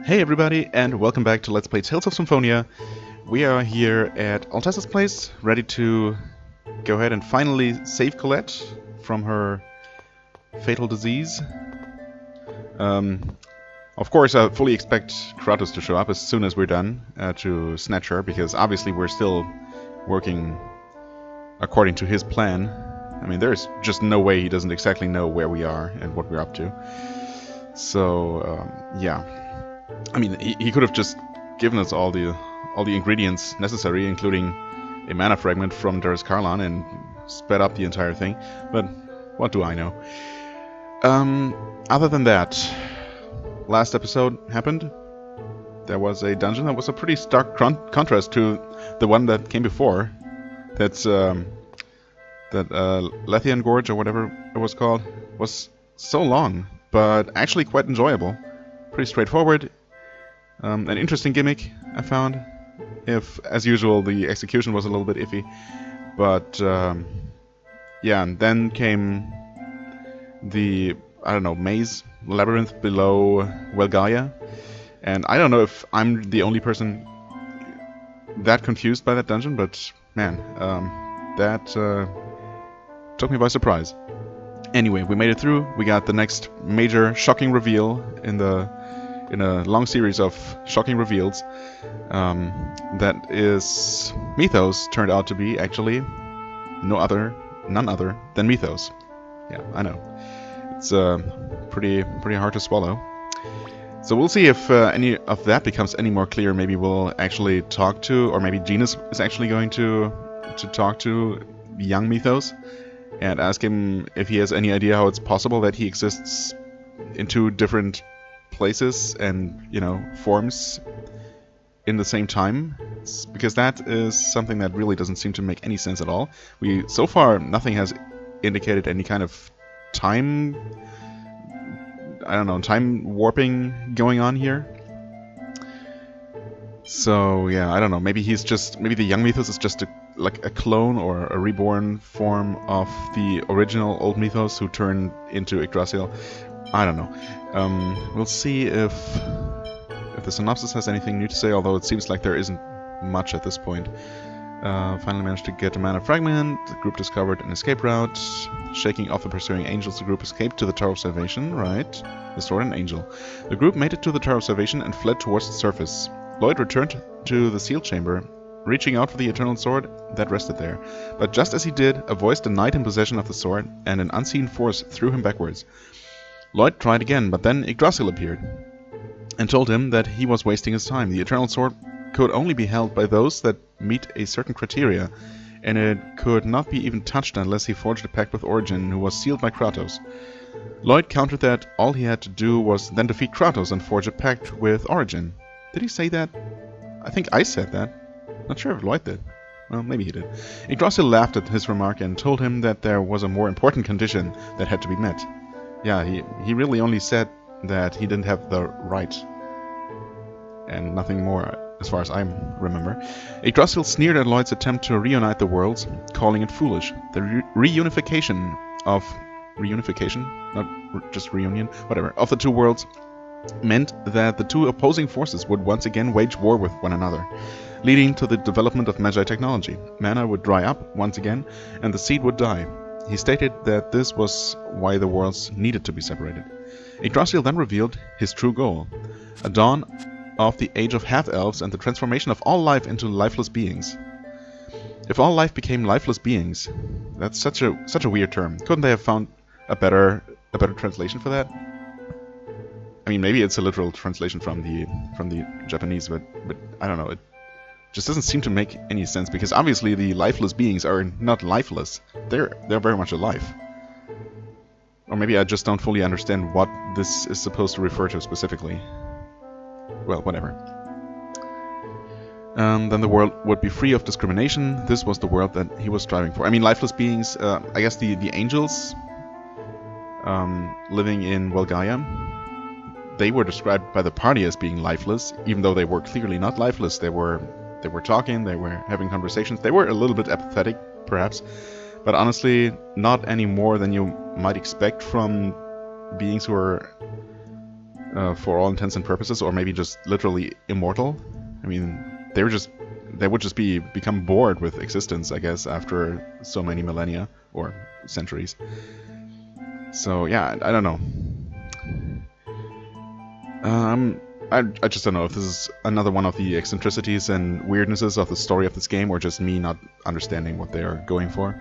Hey everybody, and welcome back to Let's Play Tales of Symphonia. We are here at Altessa's place, ready to go ahead and finally save Colette from her fatal disease. Of course, I fully expect Kratos to show up as soon as we're done to snatch her, because obviously we're still working according to his plan. I mean, there's just no way he doesn't exactly know where we are and what we're up to. So, yeah. I mean, he could have just given us all the ingredients necessary, including a mana fragment from Darius Karlan, and sped up the entire thing. But what do I know? Other than that, last episode happened. There was a dungeon that was a pretty stark contrast to the one that came before. That's that Lethian Gorge, or whatever it was called, was so long, but actually quite enjoyable. Pretty straightforward. An interesting gimmick, I found. If, as usual, the execution was a little bit iffy. But, yeah, and then came the, I don't know, maze labyrinth below Welgaia. And I don't know if I'm the only person that confused by that dungeon, but, man, that took me by surprise. Anyway, we made it through. We got the next major shocking reveal in a long series of shocking reveals. That is, Mythos turned out to be actually none other than Mythos. Yeah, I know. It's pretty hard to swallow. So we'll see if any of that becomes any more clear. Maybe we'll actually talk to, or maybe Genus is actually going to talk to young Mythos and ask him if he has any idea how it's possible that he exists in two different places and, you know, forms in the same time, because that is something that really doesn't seem to make any sense at all. So far, nothing has indicated any kind of time, I don't know, time warping going on here. So yeah, I don't know. Maybe the young Mythos is just like a clone or a reborn form of the original old Mythos who turned into Yggdrasil. I don't know. We'll see if the synopsis has anything new to say, although it seems like there isn't much at this point. Finally managed to get a mana fragment. The group discovered an escape route. Shaking off the pursuing angels, the group escaped to the Tower of Salvation. Right. The sword and angel. The group made it to the Tower of Salvation and fled towards the surface. Lloyd returned to the sealed chamber, reaching out for the eternal sword that rested there. But just as he did, a voice denied him possession of the sword, and an unseen force threw him backwards. Lloyd tried again, but then Yggdrasil appeared and told him that he was wasting his time. The eternal sword could only be held by those that meet a certain criteria, and it could not be even touched unless he forged a pact with Origin, who was sealed by Kratos. Lloyd countered that all he had to do was then defeat Kratos and forge a pact with Origin. Did he say that? I think I said that. Not sure if Lloyd did. Well, maybe he did. Yggdrasil laughed at his remark and told him that there was a more important condition that had to be met. Yeah, he really only said that he didn't have the right, and nothing more, as far as I remember. Yggdrasil sneered at Lloyd's attempt to reunite the worlds, calling it foolish. The reunification, not just reunion, whatever, of the two worlds meant that the two opposing forces would once again wage war with one another, leading to the development of Magi technology. Mana would dry up once again, and the seed would die. He stated that this was why the worlds needed to be separated. Yggdrasil then revealed his true goal: a dawn of the age of half-elves and the transformation of all life into lifeless beings. If all life became lifeless beings, that's such a weird term. Couldn't they have found a better translation for that? I mean, maybe it's a literal translation from the Japanese, but I don't know. It just doesn't seem to make any sense, because obviously the lifeless beings are not lifeless. They're very much alive. Or maybe I just don't fully understand what this is supposed to refer to specifically. Well, whatever. Then the world would be free of discrimination. This was the world that he was striving for. I mean, lifeless beings, I guess the angels living in Welgaia, they were described by the party as being lifeless, even though they were clearly not lifeless. They were talking, they were having conversations, they were a little bit apathetic, perhaps, but honestly, not any more than you might expect from beings who are for all intents and purposes, or maybe just literally immortal. I mean, they would just become bored with existence, I guess, after so many millennia or centuries. So yeah, I don't know. I just don't know if this is another one of the eccentricities and weirdnesses of the story of this game, or just me not understanding what they are going for.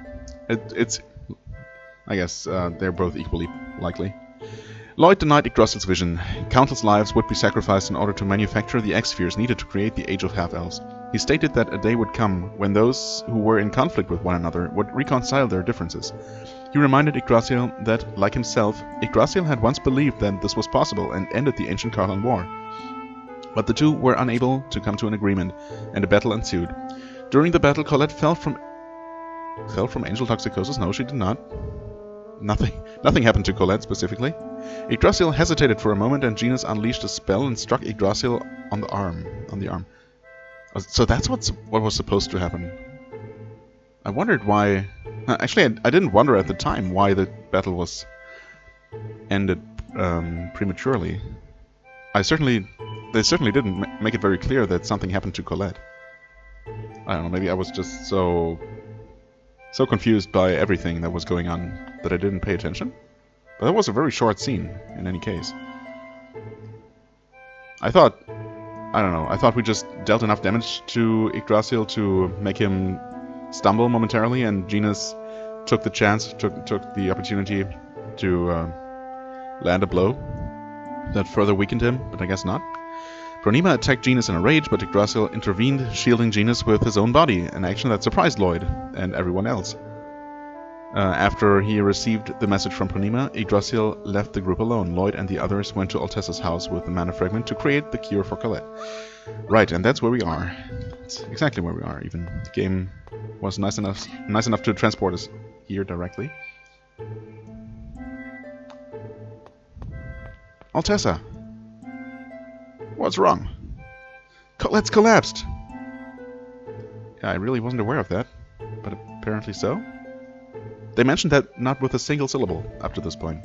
I guess they're both equally likely. Lloyd denied Yggdrasil's vision. Countless lives would be sacrificed in order to manufacture the X-spheres needed to create the Age of Half-Elves. He stated that a day would come when those who were in conflict with one another would reconcile their differences. He reminded Yggdrasil that, like himself, Yggdrasil had once believed that this was possible and ended the ancient Khorlan War. But the two were unable to come to an agreement, and a battle ensued. During the battle, Colette fell from angel toxicosis? No, she did not. Nothing happened to Colette specifically. Yggdrasil hesitated for a moment, and Genis unleashed a spell and struck Yggdrasil on the arm. So that's what was supposed to happen. I wondered why. Actually, I didn't wonder at the time why the battle was ended prematurely. They certainly didn't make it very clear that something happened to Colette. I don't know. Maybe I was just so confused by everything that was going on that I didn't pay attention. But that was a very short scene, in any case. I thought we just dealt enough damage to Yggdrasil to make him stumble momentarily, and Genis took the opportunity to land a blow that further weakened him, but I guess not. Pronema attacked Genis in a rage, but Yggdrasil intervened, shielding Genis with his own body, an action that surprised Lloyd and everyone else. After he received the message from Pronema, Yggdrasil left the group alone. Lloyd and the others went to Altessa's house with the mana fragment to create the cure for Colette. Right, and that's where we are. That's exactly where we are. Even the game was nice enough to transport us here directly. Altessa! What's wrong? Colette's collapsed! Yeah, I really wasn't aware of that, but apparently so. They mentioned that not with a single syllable up to this point.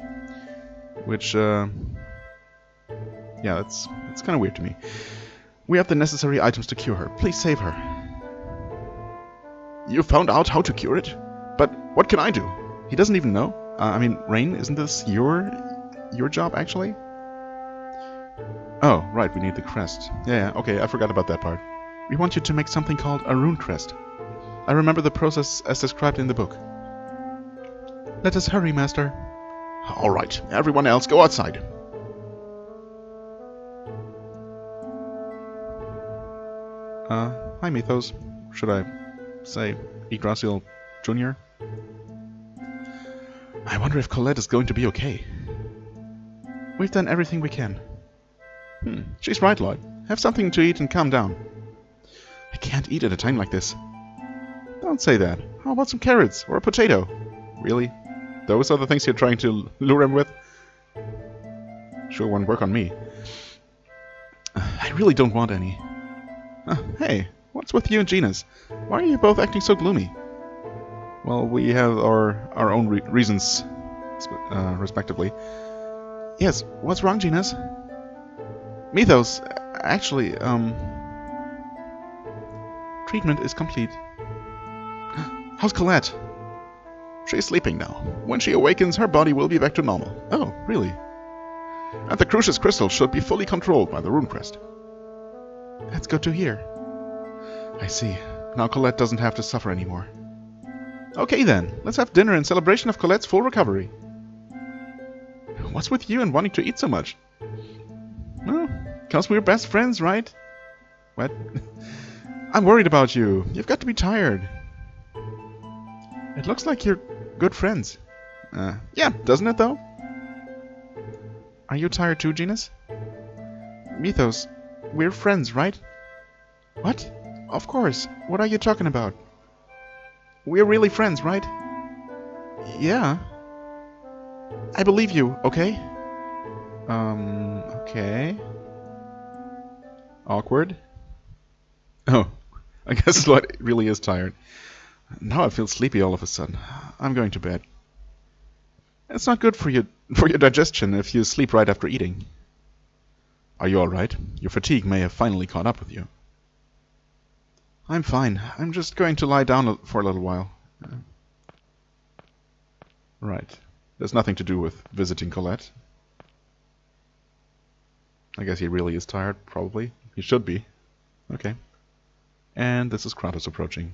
Which, yeah, that's kind of weird to me. We have the necessary items to cure her. Please save her. You found out how to cure it? But what can I do? He doesn't even know. I mean, Rain, isn't this your job, actually? Oh, right, we need the crest. Yeah, okay, I forgot about that part. We want you to make something called a rune crest. I remember the process as described in the book. Let us hurry, Master. All right, everyone else, go outside. Hi, Mythos. Should I say Yggdrasil Jr.? I wonder if Colette is going to be okay. We've done everything we can. She's right, Lloyd. Have something to eat and calm down. I can't eat at a time like this. Don't say that. How about some carrots or a potato? Really? Those are the things you're trying to lure him with? Sure won't work on me. I really don't want any. Hey, what's with you and Genis? Why are you both acting so gloomy? Well, we have our own reasons, respectively. Yes, what's wrong, Genis? Mythos, actually, treatment is complete. How's Colette? She's sleeping now. When she awakens, her body will be back to normal. Oh, really? And the Crucius Crystal should be fully controlled by the Rune Crest. That's good to hear. I see. Now Colette doesn't have to suffer anymore. Okay then, let's have dinner in celebration of Colette's full recovery. What's with you and wanting to eat so much? Well, because we're best friends, right? What? I'm worried about you. You've got to be tired. It looks like you're good friends. Yeah, doesn't it though? Are you tired too, Genis? Mythos, we're friends, right? What? Of course. What are you talking about? We're really friends, right? Yeah. I believe you, okay? Okay. Awkward. Oh, I guess Lloyd really is tired. Now I feel sleepy all of a sudden. I'm going to bed. It's not good for your digestion if you sleep right after eating. Are you alright? Your fatigue may have finally caught up with you. I'm fine. I'm just going to lie down for a little while. Right. There's nothing to do with visiting Colette. I guess he really is tired, probably. He should be. Okay. And this is Kratos approaching.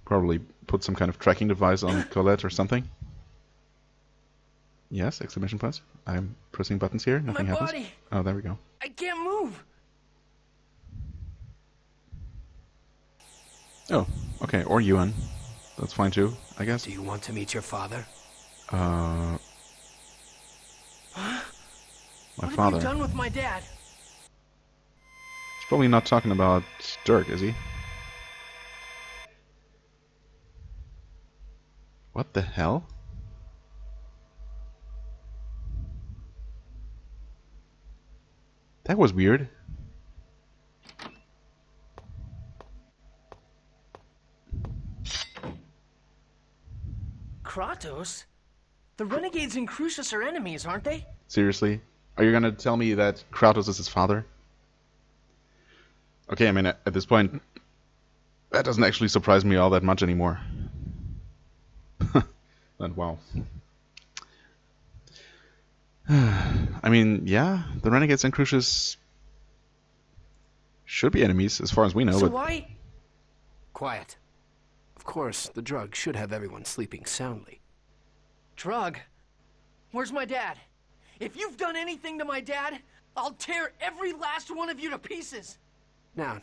Probably put some kind of tracking device on Colette or something. Yes, exclamation point. I'm pressing buttons here, nothing happens. Body. Oh, there we go. I can't move. Oh, okay, or Yuan. That's fine too, I guess. Do you want to meet your father? My What father. have you done with my dad? He's probably not talking about Dirk, is he? What the hell? That was weird. Kratos? The renegades in Crucius are enemies, aren't they? Seriously? Are you gonna tell me that Kratos is his father? Okay, I mean, at this point, that doesn't actually surprise me all that much anymore. But wow. I mean, yeah, the renegades and Crucius should be enemies, as far as we know, So but... why? Quiet. Of course, the drug should have everyone sleeping soundly. Drug? Where's my dad? If you've done anything to my dad, I'll tear every last one of you to pieces. Now,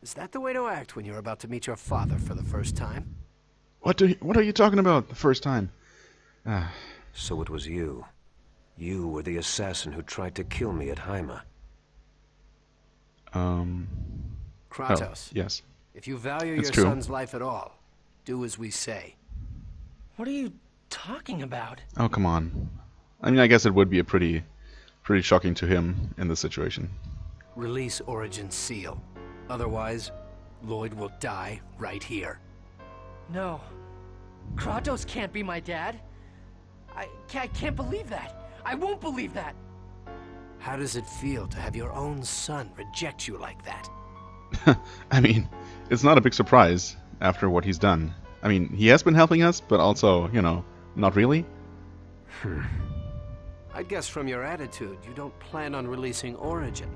is that the way to act when you're about to meet your father for the first time? What are you talking about the first time? So it was you. You were the assassin who tried to kill me at Haima. Kratos, Oh, yes. if you value It's your true. son's life at all, do as we say. What are you talking about? Oh, come on. I mean, I guess it would be a pretty shocking to him in this situation. Release Origin's seal. Otherwise, Lloyd will die right here. No. Kratos can't be my dad. I can't believe that. I won't believe that. How does it feel to have your own son reject you like that? I mean, it's not a big surprise after what he's done. I mean, he has been helping us, but also, you know, not really. I'd guess from your attitude, you don't plan on releasing Origin.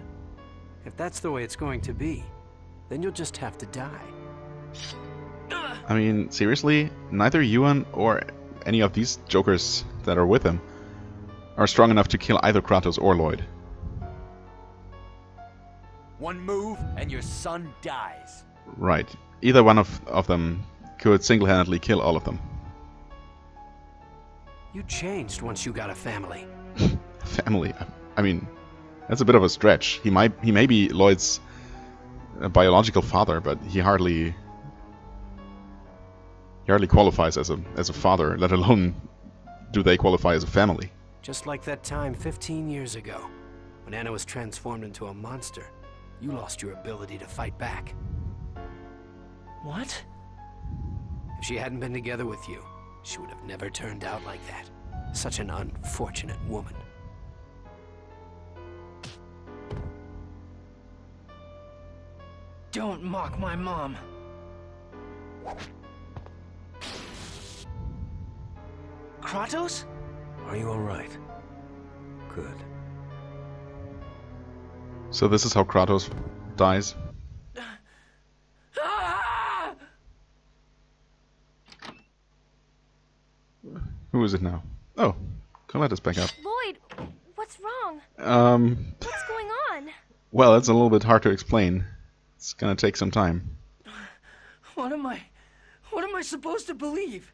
If that's the way it's going to be, then you'll just have to die. I mean, seriously, neither Yuan or any of these jokers that are with him are strong enough to kill either Kratos or Lloyd. One move and your son dies. Right. Either one of them could single-handedly kill all of them. You changed once you got a family. Family. I mean, that's a bit of a stretch. He may be Lloyd's biological father, but he hardly qualifies as a father, let alone do they qualify as a family. Just like that time 15 years ago, when Anna was transformed into a monster, you lost your ability to fight back. What? If she hadn't been together with you, she would have never turned out like that. Such an unfortunate woman. Don't mock my mom. Kratos? Are you alright? Good. So this is how Kratos dies. Ah! Who is it now? Oh, Colette is back up. Lloyd, what's wrong? What's going on? Well, it's a little bit hard to explain. It's gonna take some time. What am I supposed to believe?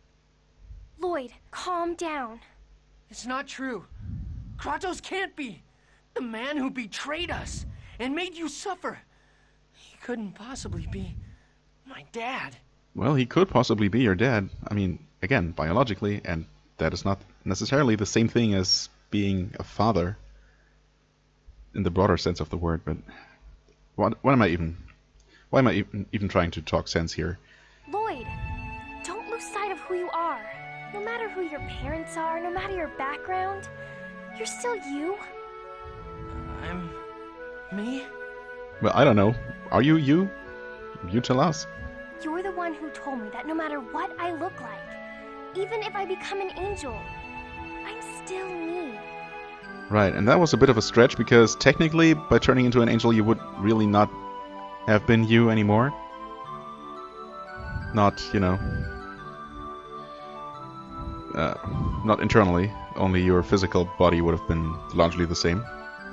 Lloyd, calm down. It's not true. Kratos can't be. The man who betrayed us and made you suffer. He couldn't possibly be my dad. Well, he could possibly be your dad. I mean, again, biologically, and that is not necessarily the same thing as being a father in the broader sense of the word, but why am I even trying to talk sense here? Lloyd, don't lose sight of who you are. No matter who your parents are, no matter your background, you're still you. I'm... me? Well, I don't know. Are you you? You tell us. You're the one who told me that no matter what I look like, even if I become an angel, I'm still me. Right, and that was a bit of a stretch because technically, by turning into an angel, you would really not have been you anymore. Not, you know... not internally, only your physical body would have been largely the same.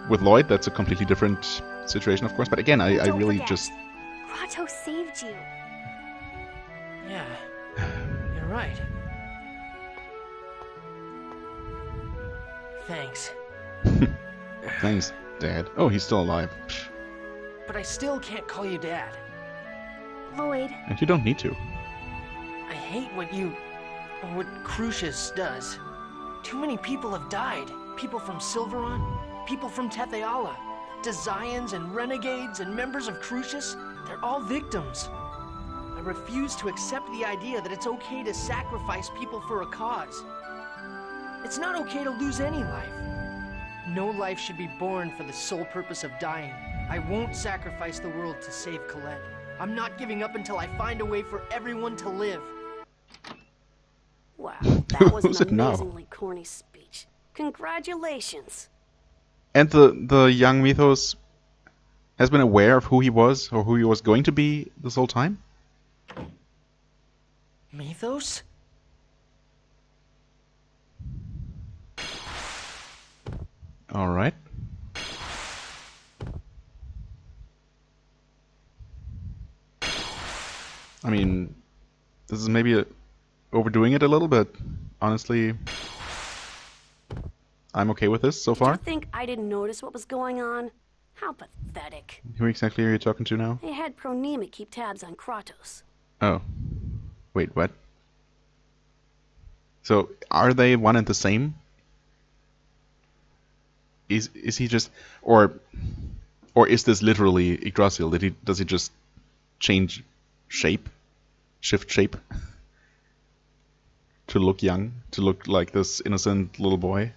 With Lloyd, that's a completely different situation, of course, but again, I really forget. just... Kratos saved you. Yeah, you're right. Thanks. Thanks, Dad. Oh, he's still alive. But I still can't call you Dad. Lloyd. And you don't need to. I hate what Crucius does. Too many people have died. People from Silveron, people from Tetheala, Desians and Renegades and members of Crucius. They're all victims. I refuse to accept the idea that it's okay to sacrifice people for a cause. It's not okay to lose any life. No life should be born for the sole purpose of dying. I won't sacrifice the world to save Colette. I'm not giving up until I find a way for everyone to live. Wow, that was Who's it an now? amazingly corny speech. Congratulations. And the young Mythos has been aware of who he was, or who he was going to be this whole time? Mythos? Alright. I mean, this is maybe overdoing it a little, but honestly, I'm okay with this so Did far. you think I didn't notice what was going on? How pathetic. Who exactly are you talking to now? They had Pronema keep tabs on Kratos. Oh. Wait, what? So, are they one and the same? Is he just... Or is this literally Yggdrasil? Does he just change shape? Shift shape? To look young? To look like this innocent little boy?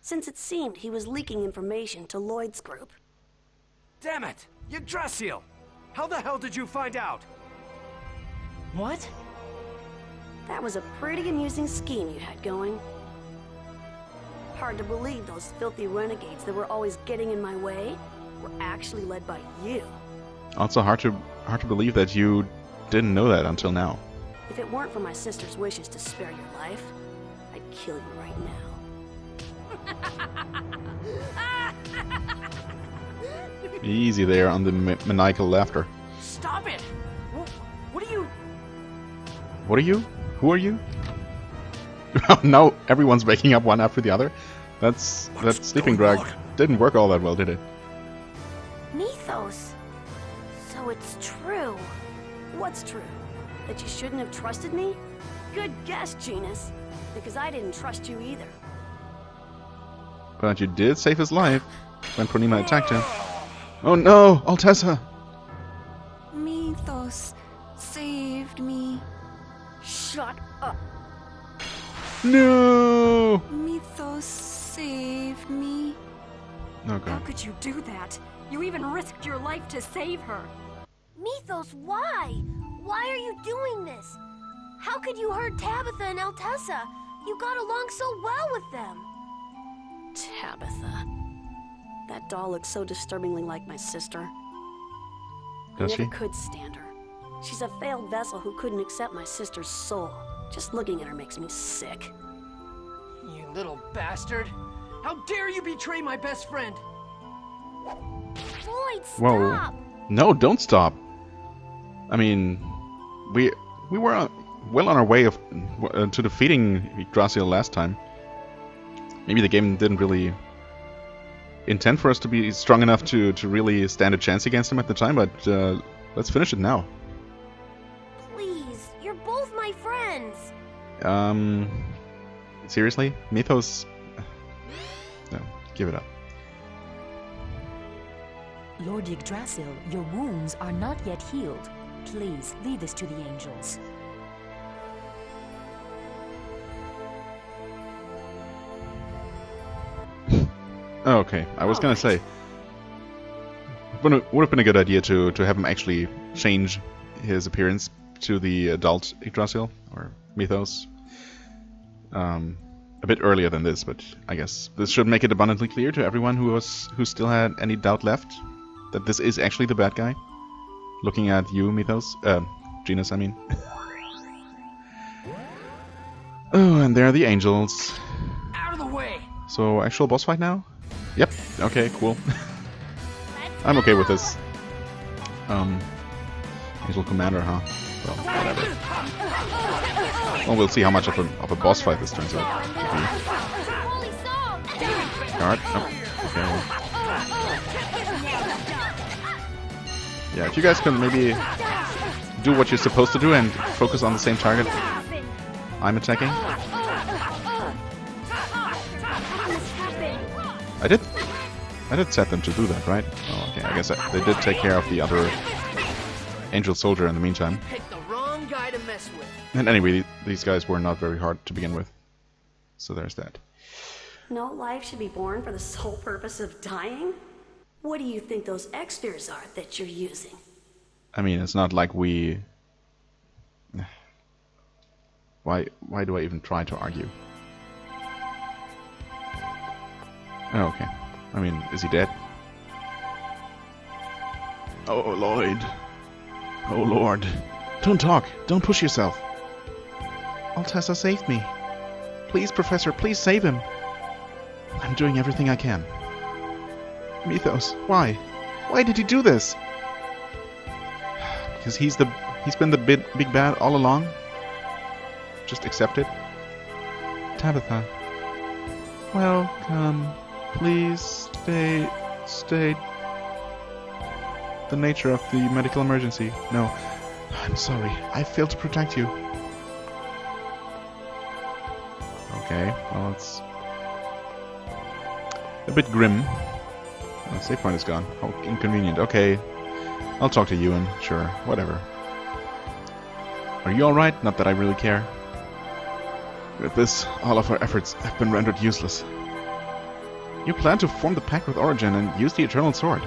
Since it seemed he was leaking information to Lloyd's group. Damn it! Yggdrasil! How the hell did you find out? What? That was a pretty amusing scheme you had going. Hard to believe those filthy renegades that were always getting in my way were actually led by you. Also hard to believe that you didn't know that until now. If it weren't for my sister's wishes to spare your life, I'd kill you right now. Easy there on the maniacal laughter. Stop it! What are you... What are you? Who are you? Now everyone's waking up one after the other. That sleeping drag didn't work all that well, did it? Mythos. So it's true. What's true? That you shouldn't have trusted me? Good guess, Genus. Because I didn't trust you either. But you did save his life when Pronema attacked him. Oh no, Altessa! Mythos saved me. Shut up. No! Mythos saved me. Oh How god. could you do that? You even risked your life to save her. Mythos, why? Why are you doing this? How could you hurt Tabitha and Altessa? You got along so well with them. Tabitha. That doll looks so disturbingly like my sister. Does I never she? could stand her. She's a failed vessel who couldn't accept my sister's soul. Just looking at her makes me sick. You little bastard! How dare you betray my best friend! Lloyd, Whoa. stop! No, don't stop! I mean, we were well on our way to defeating Yggdrasil last time. Maybe the game didn't really intend for us to be strong enough to really stand a chance against him at the time, but let's finish it now. Please, you're both my friends. Seriously? Mythos? No, give it up. Lord Yggdrasil, your wounds are not yet healed. Please, leave this to the angels. Oh, okay. I was gonna say, would have been a good idea to have him actually change his appearance to the adult Yggdrasil or Mythos a bit earlier than this, but I guess this should make it abundantly clear to everyone who still had any doubt left that this is actually the bad guy. Looking at you, Mythos, Genus, I mean. Oh, and there are the angels. Out of the way. So actual boss fight now? Yep. Okay, cool. I'm okay with this. Angel Commander, huh? Well, whatever. Well, we'll see how much of a boss fight this turns out to be. Guard. Oh, okay. Well. Yeah, if you guys can maybe do what you're supposed to do and focus on the same target I'm attacking. I did set them to do that, right? Oh, okay. I guess they did take care of the other angel soldier in the meantime. Picked the wrong guy to mess with. And anyway, these guys were not very hard to begin with. So there's that. No life should be born for the sole purpose of dying? What do you think those extras are that you're using? I mean, it's not like we... Why do I even try to argue? Oh, okay. I mean, is he dead? Oh, Lloyd. Oh, Lord. Don't talk. Don't push yourself. Altessa saved me. Please, Professor, please save him. I'm doing everything I can. Mythos, why? Why did he do this? Because he's been the big bad all along? Just accept it? Tabitha. Welcome. Please stay. The nature of the medical emergency. No. I'm sorry. I failed to protect you. Okay, well, it's a bit grim. Oh, save point is gone. How inconvenient. Okay, I'll talk to Ewan. Sure, whatever. Are you alright? Not that I really care. With this, all of our efforts have been rendered useless. You plan to form the pact with Origin and use the Eternal Sword?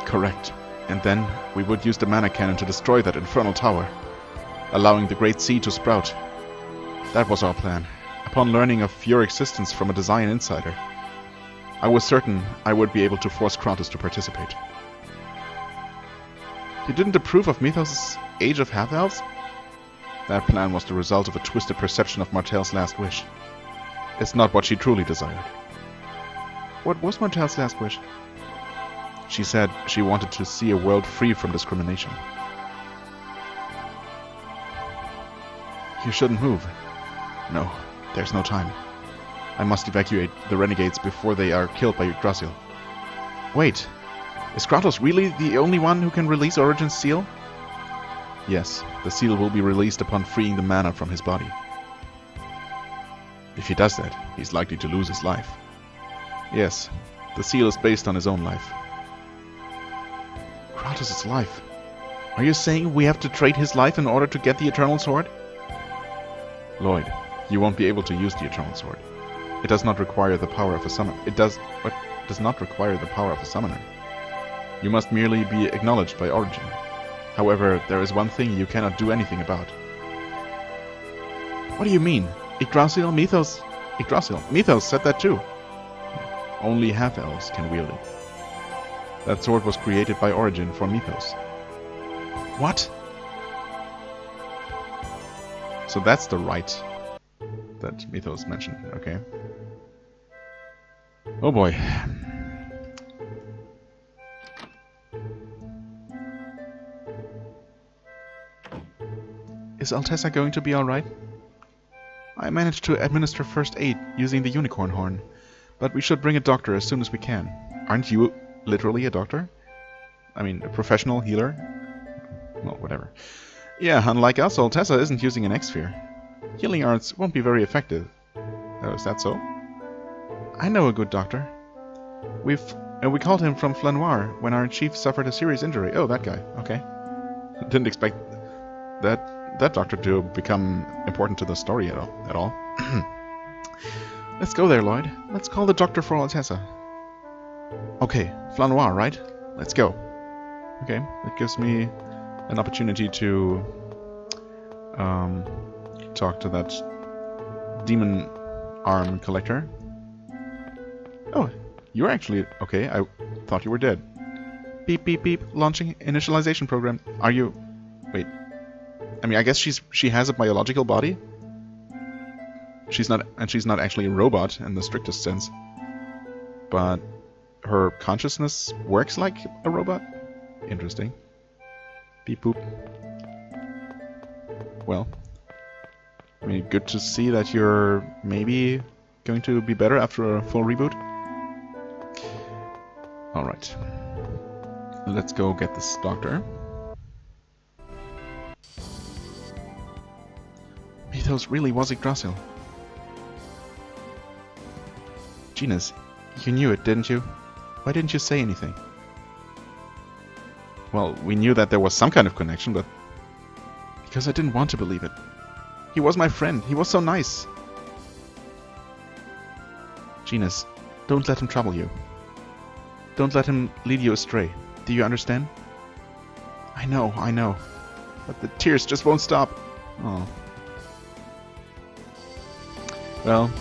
Correct. And then we would use the mana cannon to destroy that infernal tower, allowing the Great Sea to sprout. That was our plan. Upon learning of your existence from a Design insider, I was certain I would be able to force Kratos to participate. You didn't approve of Mythos' Age of Half-Elves? That plan was the result of a twisted perception of Martel's last wish. It's not what she truly desired. What was Martel's last wish? She said she wanted to see a world free from discrimination. You shouldn't move. No, there's no time. I must evacuate the renegades before they are killed by Yggdrasil. Wait, is Kratos really the only one who can release Origin's seal? Yes, the seal will be released upon freeing the mana from his body. If he does that, he's likely to lose his life. Yes, the seal is based on his own life. Kratos' life? Are you saying we have to trade his life in order to get the Eternal Sword? Lloyd, you won't be able to use the Eternal Sword. It does not require the power of a summoner. It does not require the power of a summoner. You must merely be acknowledged by Origin. However, there is one thing you cannot do anything about. What do you mean? Yggdrasil? Mythos? Yggdrasil. Mythos said that too. Only half-elves can wield it. That sword was created by Origin for Mythos. What? So that's the right that Mythos mentioned, okay. Oh boy. Is Altessa going to be alright? I managed to administer first aid using the unicorn horn, but we should bring a doctor as soon as we can. Aren't you literally a doctor? I mean, a professional healer? Well, whatever. Yeah, unlike us, Altessa isn't using an X-Sphere. Healing arts won't be very effective. Oh, is that so? I know a good doctor. We called him from Flanoir when our chief suffered a serious injury. Oh, that guy. Okay. Didn't expect that doctor to become important to the story at all. Let's go there, Lloyd. Let's call the doctor for Altessa. Okay, Flanoir, right? Let's go. Okay, that gives me an opportunity to talk to that demon arm collector. Oh, you're actually... Okay, I thought you were dead. Beep, beep, beep. Launching initialization program. Are you... Wait. I mean, I guess she has a biological body? She's not actually a robot in the strictest sense. But her consciousness works like a robot? Interesting. Beep, boop. Well, I mean, good to see that you're maybe going to be better after a full reboot. Alright. Let's go get this doctor. Mythos really was Yggdrasil. Genus, you knew it, didn't you? Why didn't you say anything? Well, we knew that there was some kind of connection, but... Because I didn't want to believe it. He was my friend. He was so nice. Genus, don't let him trouble you. Don't let him lead you astray. Do you understand? I know. But the tears just won't stop. Oh. Well,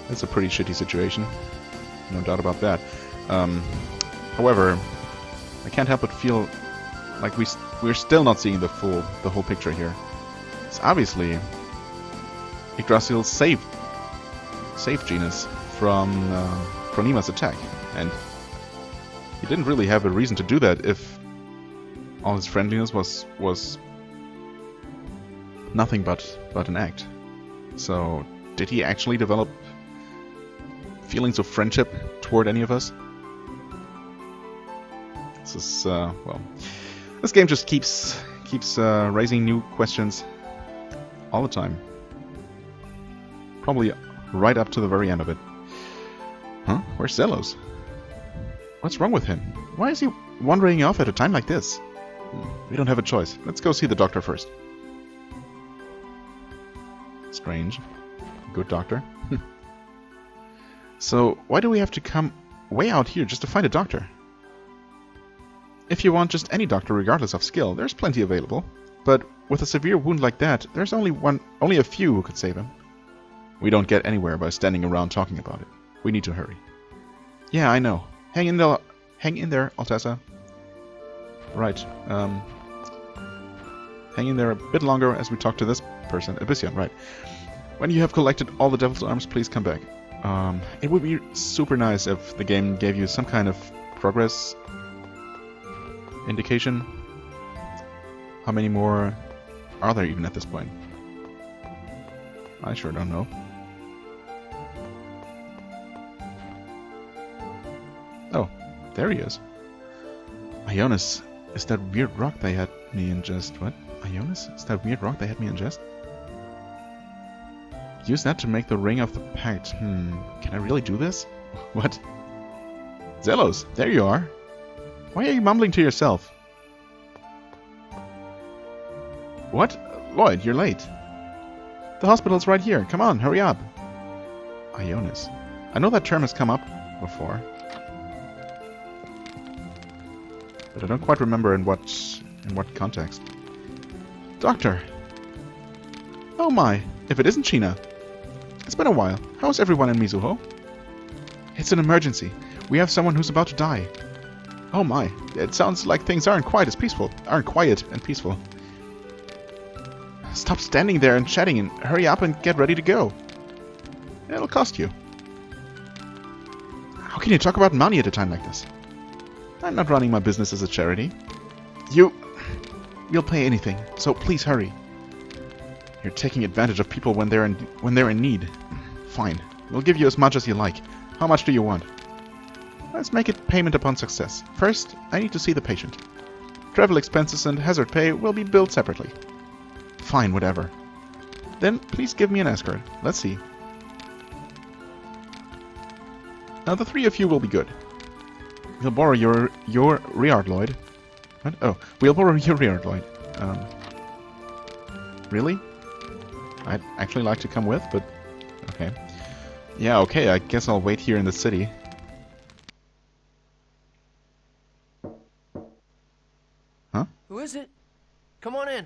it's a pretty shitty situation. No doubt about that. However, I can't help but feel like we're still not seeing the whole picture here. It's obviously Yggdrasil saved Genus from Nima's attack, and he didn't really have a reason to do that if all his friendliness was nothing but an act. So, did he actually develop feelings of friendship toward any of us? This is well, this game just keeps raising new questions all the time. Probably right up to the very end of it. Huh? Where's Zelos? What's wrong with him? Why is he wandering off at a time like this? We don't have a choice. Let's go see the doctor first. Strange. Good doctor. So, why do we have to come way out here just to find a doctor? If you want just any doctor regardless of skill, there's plenty available. But with a severe wound like that, there's only a few who could save him. We don't get anywhere by standing around talking about it. We need to hurry. Yeah, I know. Hang in there, Altessa. Right. Hang in there a bit longer as we talk to this person. Abyssian, right. When you have collected all the Devil's Arms, please come back. It would be super nice if the game gave you some kind of progress indication. How many more are there even at this point? I sure don't know. Oh, there he is. Ionis, is that weird rock they had me ingest? What? Ionis? Is that weird rock they had me ingest? Use that to make the ring of the pact. Can I really do this? What? Zelos, there you are. Why are you mumbling to yourself? What? Lloyd, you're late. The hospital's right here. Come on, hurry up. Ionis. I know that term has come up before. But I don't quite remember in what context. Doctor! Oh my, if it isn't Sheena. It's been a while. How's everyone in Mizuho? It's an emergency. We have someone who's about to die. Oh my, it sounds like things aren't quiet and peaceful. Stop standing there and chatting and hurry up and get ready to go. It'll cost you. How can you talk about money at a time like this? I'm not running my business as a charity. We'll pay anything, so please hurry. You're taking advantage of people when they're in need. Fine, we'll give you as much as you like. How much do you want? Let's make it payment upon success. First, I need to see the patient. Travel expenses and hazard pay will be billed separately. Fine, whatever. Then please give me an escort. Let's see. Now the three of you will be good. We'll borrow your Reard, Lloyd. What? Oh, we'll borrow your Reard, Lloyd. Really? I'd actually like to come with, but okay. Yeah, okay, I guess I'll wait here in the city. Huh? Who is it? Come on in.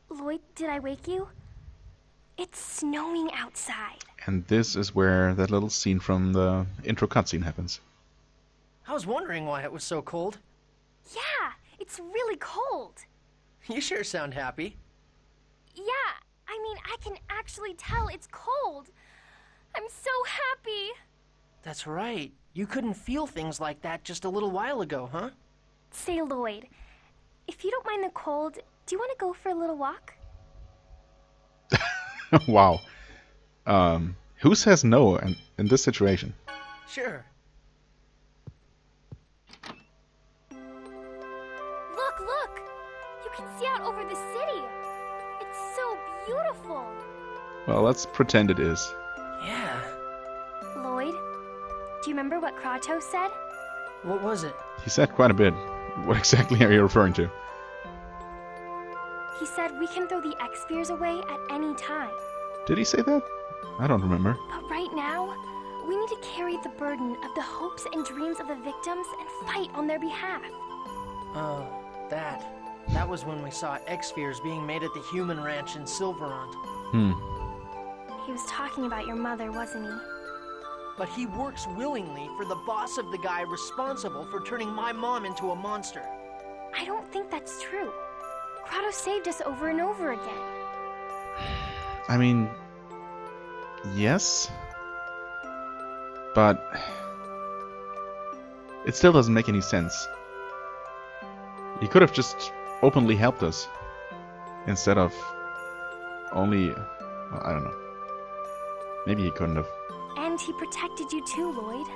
Lloyd, did I wake you? It's snowing outside. And this is where that little scene from the intro cutscene happens. I was wondering why it was so cold. Yeah, it's really cold. You sure sound happy. Yeah, I mean, I can actually tell it's cold. I'm so happy. That's right. You couldn't feel things like that just a little while ago, huh? Say, Lloyd, if you don't mind the cold, do you want to go for a little walk? Wow. Who says no in this situation? Sure. Look! You can see out over the city. It's so beautiful. Well, let's pretend it is. Yeah. Lloyd, do you remember what Kratos said? What was it? He said quite a bit. What exactly are you referring to? He said we can throw the X-Spheres away at any time. Did he say that? I don't remember. But right now, we need to carry the burden of the hopes and dreams of the victims and fight on their behalf. Oh, that. That was when we saw X-Spheres being made at the human ranch in Silverant. He was talking about your mother, wasn't he? But he works willingly for the boss of the guy responsible for turning my mom into a monster. I don't think that's true. Kratos saved us over and over again. I mean, yes, but it still doesn't make any sense. He could have just openly helped us instead of only, well, I don't know. Maybe he couldn't have. And he protected you too, Lloyd.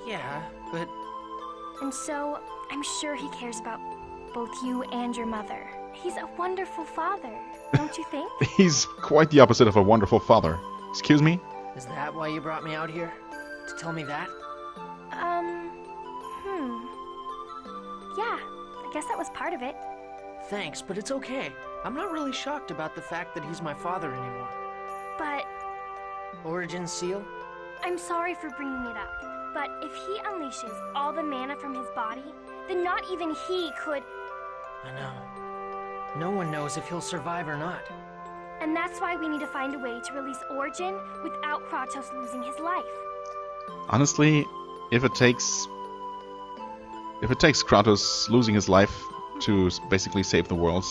Yeah, but... And so, I'm sure he cares about both you and your mother. He's a wonderful father, don't you think? He's quite the opposite of a wonderful father. Excuse me? Is that why you brought me out here? To tell me that? Yeah, I guess that was part of it. Thanks, but it's okay. I'm not really shocked about the fact that he's my father anymore. But Origin seal? I'm sorry for bringing it up. But if he unleashes all the mana from his body, then not even he could... I know. No one knows if he'll survive or not. And that's why we need to find a way to release Origin without Kratos losing his life. Honestly, if it takes Kratos losing his life to basically save the world,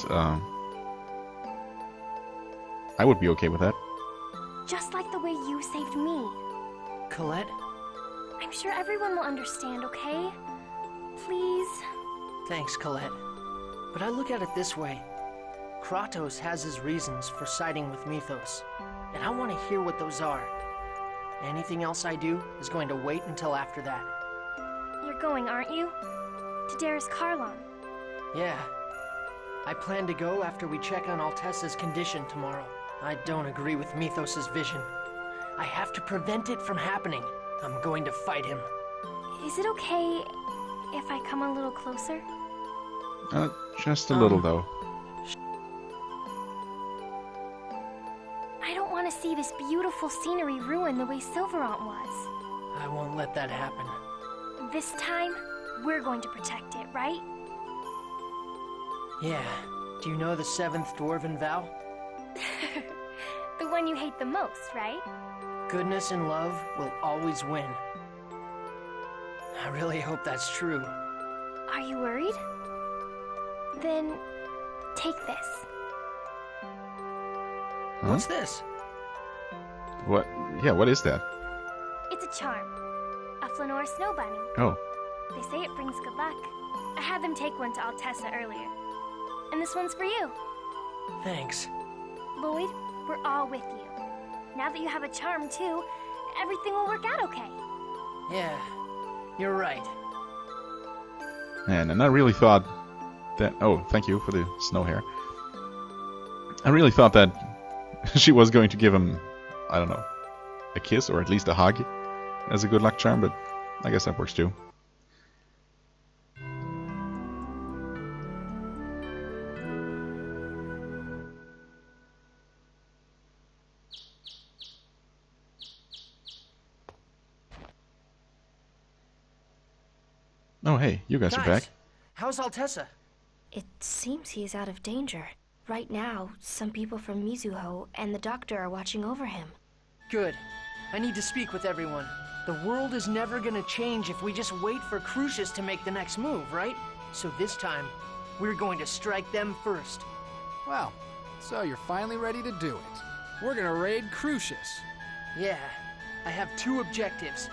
I would be okay with that. Just like the way you saved me. Colette? I'm sure everyone will understand, okay? Please? Thanks, Colette. But I look at it this way. Kratos has his reasons for siding with Mythos, and I want to hear what those are. Anything else I do is going to wait until after that. You're going, aren't you? To Darius Karlon. Yeah. I plan to go after we check on Altessa's condition tomorrow. I don't agree with Mythos' vision. I have to prevent it from happening. I'm going to fight him. Is it okay if I come a little closer? Just a little, though. I don't want to see this beautiful scenery ruined the way Silverant was. I won't let that happen. This time, we're going to protect it, right? Yeah. Do you know the 7th Dwarven vow? The one you hate the most, right? Goodness and love will always win. I really hope that's true. Are you worried? Then, take this. Huh? What's this? What? Yeah, what is that? It's a charm. A Flanor snow bunny. Oh. They say it brings good luck. I had them take one to Altessa earlier. And this one's for you. Thanks. Lloyd, we're all with you. Now that you have a charm, too, everything will work out okay. Yeah, you're right. Man, and I really thought that... Oh, thank you for the snow hair. I really thought that she was going to give him, I don't know, a kiss or at least a hug as a good luck charm, but I guess that works too. Oh, hey, you guys are back. How's Altessa? It seems he is out of danger. Right now, some people from Mizuho and the doctor are watching over him. Good. I need to speak with everyone. The world is never gonna change if we just wait for Crucius to make the next move, right? So this time, we're going to strike them first. Well, so you're finally ready to do it. We're gonna raid Crucius. Yeah, I have two objectives.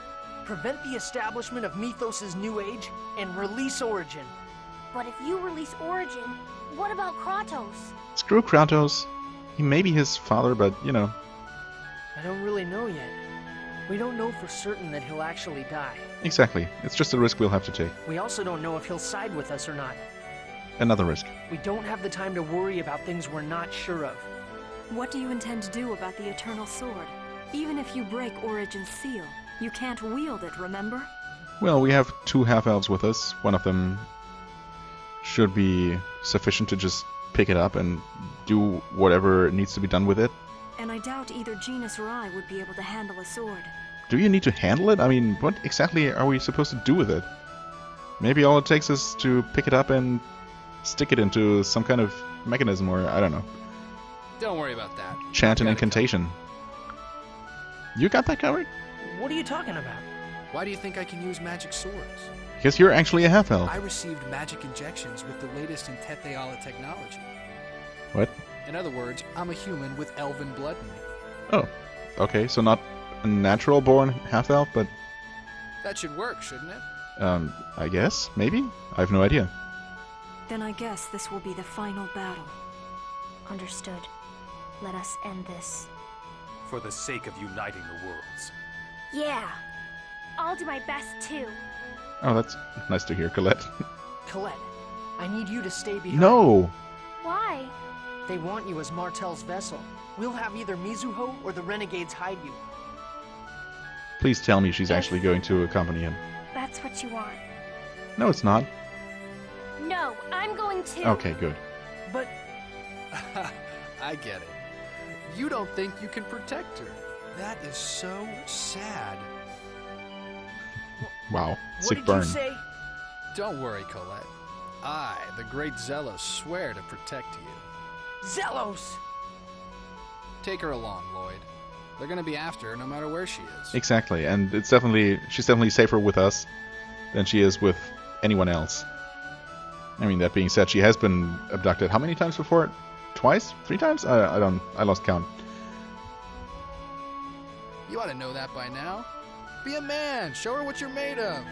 Prevent the establishment of Mythos' new age, and release Origin. But if you release Origin, what about Kratos? Screw Kratos. He may be his father, but, you know. I don't really know yet. We don't know for certain that he'll actually die. Exactly. It's just a risk we'll have to take. We also don't know if he'll side with us or not. Another risk. We don't have the time to worry about things we're not sure of. What do you intend to do about the Eternal Sword? Even if you break Origin's seal, you can't wield it, remember? Well, we have two half-elves with us. One of them should be sufficient to just pick it up and do whatever needs to be done with it. And I doubt either Genus or I would be able to handle a sword. Do you need to handle it? I mean, what exactly are we supposed to do with it? Maybe all it takes is to pick it up and stick it into some kind of mechanism, or I don't know. Don't worry about that. Chant an incantation. You got that covered? What are you talking about? Why do you think I can use magic swords? Because you're actually a half-elf. I received magic injections with the latest in Tetheala technology. What? In other words, I'm a human with elven blood in me. Oh, okay, so not a natural-born half-elf, but... That should work, shouldn't it? I guess? Maybe? I have no idea. Then I guess this will be the final battle. Understood. Let us end this. For the sake of uniting the worlds. Yeah. I'll do my best too. Oh, that's nice to hear, Colette. Colette, I need you to stay behind. No! Why? They want you as Martel's vessel. We'll have either Mizuho or the Renegades hide you. Please tell me she's actually going to accompany him. That's what you want. No, it's not. No, I'm going to. Okay, good. But... I get it. You don't think you can protect her. That is so sad. Wow, What sick did burn. you say? Don't worry, Colette. I, the great Zelos, swear to protect you. Zelos! Take her along, Lloyd. They're gonna be after her no matter where she is. Exactly, and she's definitely safer with us than she is with anyone else. I mean, that being said, she has been abducted how many times before? Twice? 3 times? I lost count. You ought to know that by now. Be a man. Show her what you're made of.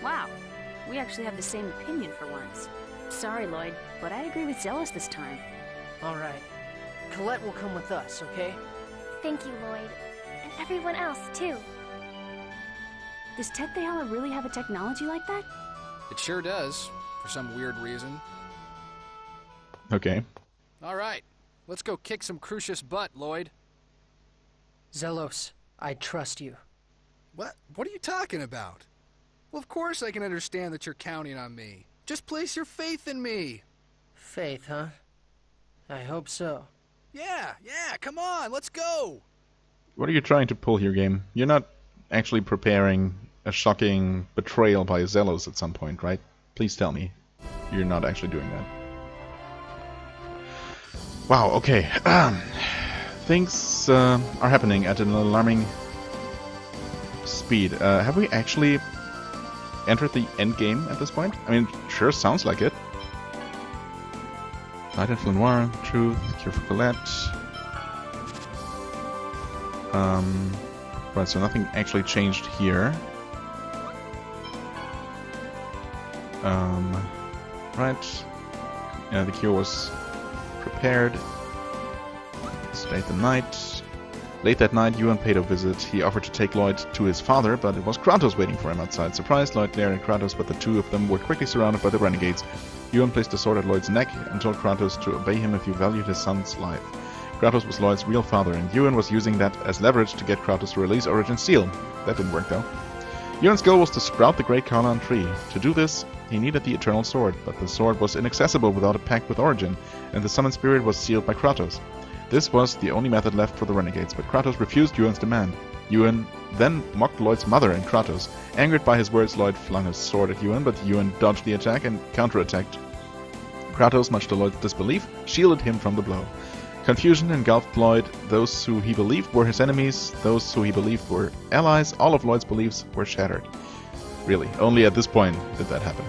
Wow, we actually have the same opinion for once. Sorry, Lloyd, but I agree with Zelos this time. All right. Colette will come with us, okay? Thank you, Lloyd. And everyone else, too. Does Tetheala really have a technology like that? It sure does, for some weird reason. Okay. All right, let's go kick some Crucius butt, Lloyd. Zelos, I trust you. What are you talking about? Well, of course I can understand that you're counting on me. Just place your faith in me. Faith, huh? I hope so. Yeah, come on, let's go. What are you trying to pull here, game? You're not actually preparing a shocking betrayal by Zelos at some point, right? Please tell me. You're not actually doing that. Wow, okay. Things are happening at an alarming speed. Have we actually entered the end game at this point? I mean, sure sounds like it. Light and Flanoir, Truth, Cure for Colette. Right, so nothing actually changed here. Right. Yeah, the cure was prepared. Stayed the night. Late that night, Yuan paid a visit. He offered to take Lloyd to his father, but it was Kratos waiting for him outside. Surprised, Lloyd glared at Kratos, but the two of them were quickly surrounded by the renegades. Yuan placed the sword at Lloyd's neck and told Kratos to obey him if he valued his son's life. Kratos was Lloyd's real father, and Yuan was using that as leverage to get Kratos to release Origin's seal. That didn't work, though. Yuan's goal was to sprout the Great Karlan tree. To do this, he needed the Eternal Sword, but the sword was inaccessible without a pact with Origin, and the summoned spirit was sealed by Kratos. This was the only method left for the renegades, but Kratos refused Yuan's demand. Ewan then mocked Lloyd's mother and Kratos. Angered by his words, Lloyd flung his sword at Ewan, but Ewan dodged the attack and counterattacked. Kratos, much to Lloyd's disbelief, shielded him from the blow. Confusion engulfed Lloyd. Those who he believed were his enemies, those who he believed were allies, all of Lloyd's beliefs were shattered. Really, only at this point did that happen.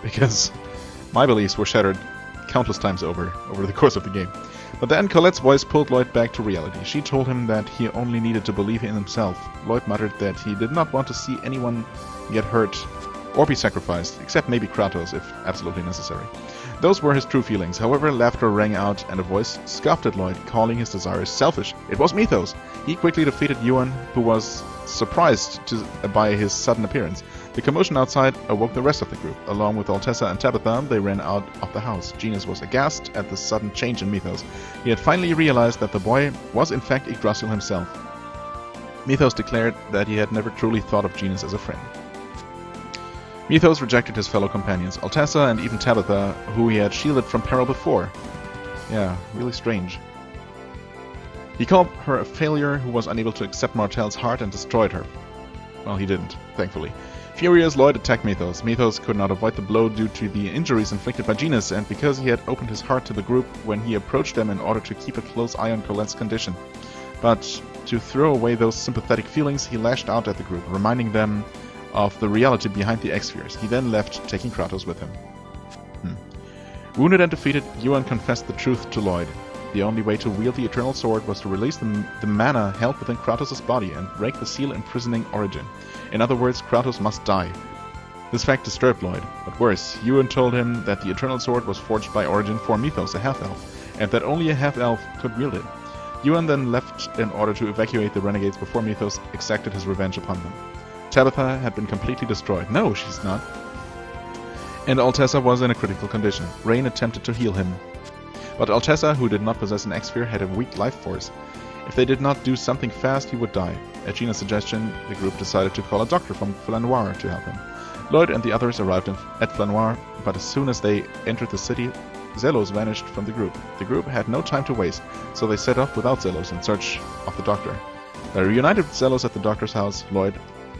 Because my beliefs were shattered countless times over the course of the game. But then Colette's voice pulled Lloyd back to reality. She told him that he only needed to believe in himself. Lloyd muttered that he did not want to see anyone get hurt or be sacrificed, except maybe Kratos if absolutely necessary. Those were his true feelings. However, laughter rang out and a voice scoffed at Lloyd, calling his desires selfish. It was Mythos. He quickly defeated Ewan, who was surprised by his sudden appearance. The commotion outside awoke the rest of the group. Along with Altessa and Tabitha, they ran out of the house. Genis was aghast at the sudden change in Mythos. He had finally realized that the boy was in fact Yggdrasil himself. Mythos declared that he had never truly thought of Genis as a friend. Mythos rejected his fellow companions, Altessa and even Tabitha, who he had shielded from peril before. Yeah, really strange. He called her a failure who was unable to accept Martel's heart and destroyed her. Well, he didn't, thankfully. Furious, Lloyd attacked Mythos. Mythos could not avoid the blow due to the injuries inflicted by Genis, and because he had opened his heart to the group when he approached them in order to keep a close eye on Colette's condition. But to throw away those sympathetic feelings, he lashed out at the group, reminding them of the reality behind the X-Spheres. He then left, taking Kratos with him. Wounded and defeated, Ewan confessed the truth to Lloyd. The only way to wield the Eternal Sword was to release the mana held within Kratos' body and break the seal imprisoning Origin. In other words, Kratos must die. This fact disturbed Lloyd, but worse, Ewan told him that the Eternal Sword was forged by Origin for Mythos, a half-elf, and that only a half-elf could wield it. Ewan then left in order to evacuate the renegades before Mythos exacted his revenge upon them. Tabitha had been completely destroyed. No, she's not. And Altessa was in a critical condition. Rain attempted to heal him. But Altessa, who did not possess an X-Sphere, had a weak life force. If they did not do something fast, he would die. At Gina's suggestion, the group decided to call a doctor from Flanoir to help him. Lloyd and the others arrived at Flanoir, but as soon as they entered the city, Zelos vanished from the group. The group had no time to waste, so they set off without Zelos in search of the doctor. They reunited with Zelos at the doctor's house. Lloyd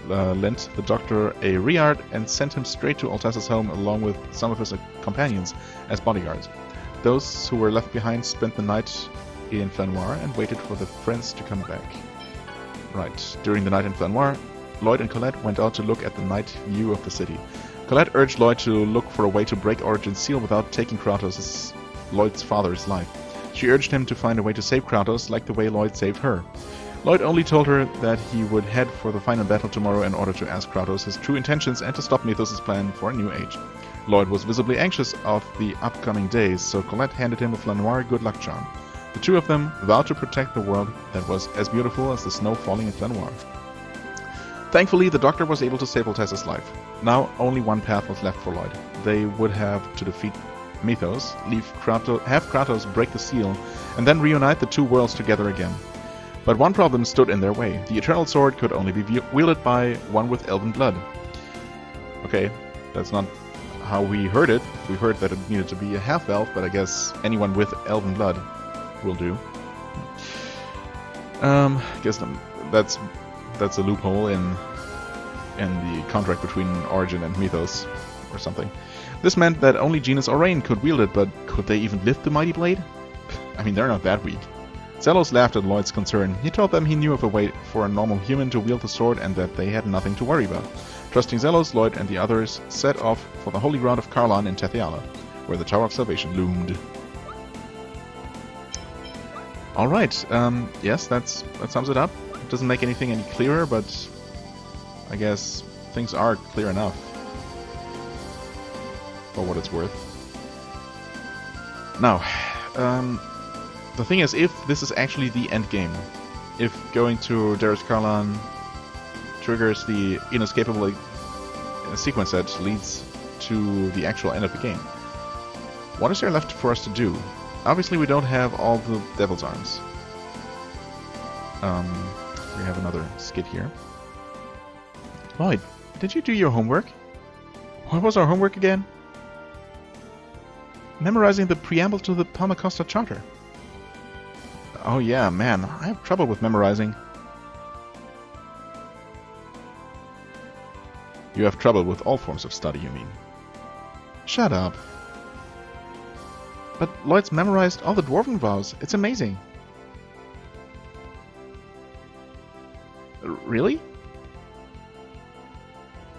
lent the doctor a Riard and sent him straight to Altessa's home along with some of his companions as bodyguards. Those who were left behind spent the night in Flanoir and waited for the friends to come back. Right, during the night in Flanoir, Lloyd and Colette went out to look at the night view of the city. Colette urged Lloyd to look for a way to break Origin's seal without taking Kratos, Lloyd's father's life. She urged him to find a way to save Kratos like the way Lloyd saved her. Lloyd only told her that he would head for the final battle tomorrow in order to ask Kratos his true intentions and to stop Mythos' plan for a new age. Lloyd was visibly anxious of the upcoming days, so Colette handed him a Flanoir good luck charm. The two of them vowed to protect the world that was as beautiful as the snow falling in Flanoir. Thankfully, the doctor was able to save Altessa's life. Now only one path was left for Lloyd. They would have to defeat Mythos, have Kratos break the seal, and then reunite the two worlds together again. But one problem stood in their way. The Eternal Sword could only be wielded by one with elven blood. Okay, that's not how we heard it. We heard that it needed to be a half-elf, but I guess anyone with elven blood will do. Guess that's a loophole in the contract between Origin and Mythos or something. This meant that only Genis or Rain could wield it, but could they even lift the mighty blade? I mean, they're not that weak. Zelos laughed at Lloyd's concern. He told them he knew of a way for a normal human to wield the sword and that they had nothing to worry about. Trusting Zelos, Lloyd and the others set off for the holy ground of Karlan in Tethiala, where the Tower of Salvation loomed. Alright, yes, that sums it up. It doesn't make anything any clearer, but I guess things are clear enough. For what it's worth. Now, the thing is, if this is actually the end game, if going to Darius Karlan triggers the inescapable sequence that leads to the actual end of the game, what is there left for us to do? Obviously we don't have all the Devil's Arms. We have another skit here. Lloyd, did you do your homework? What was our homework again? Memorizing the preamble to the Palma Costa Charter. Oh yeah, man, I have trouble with memorizing. You have trouble with all forms of study, you mean? Shut up. But Lloyd's memorized all the dwarven vows. It's amazing. Really?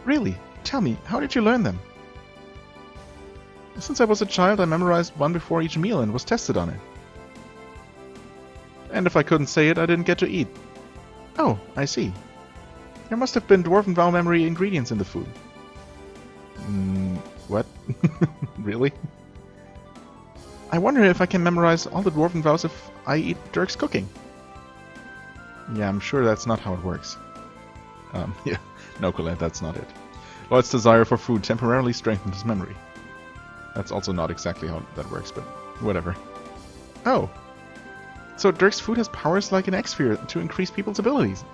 Really? Tell me, how did you learn them? Since I was a child, I memorized one before each meal and was tested on it. And if I couldn't say it, I didn't get to eat. Oh, I see. There must have been dwarven vow memory ingredients in the food. What? Really? I wonder if I can memorize all the dwarven vows if I eat Dirk's cooking. Yeah, I'm sure that's not how it works. Yeah, no, Colette, that's not it. Lloyd's desire for food temporarily strengthened his memory. That's also not exactly how that works, but whatever. Oh. So Dirk's food has powers like an X-Sphere to increase people's abilities.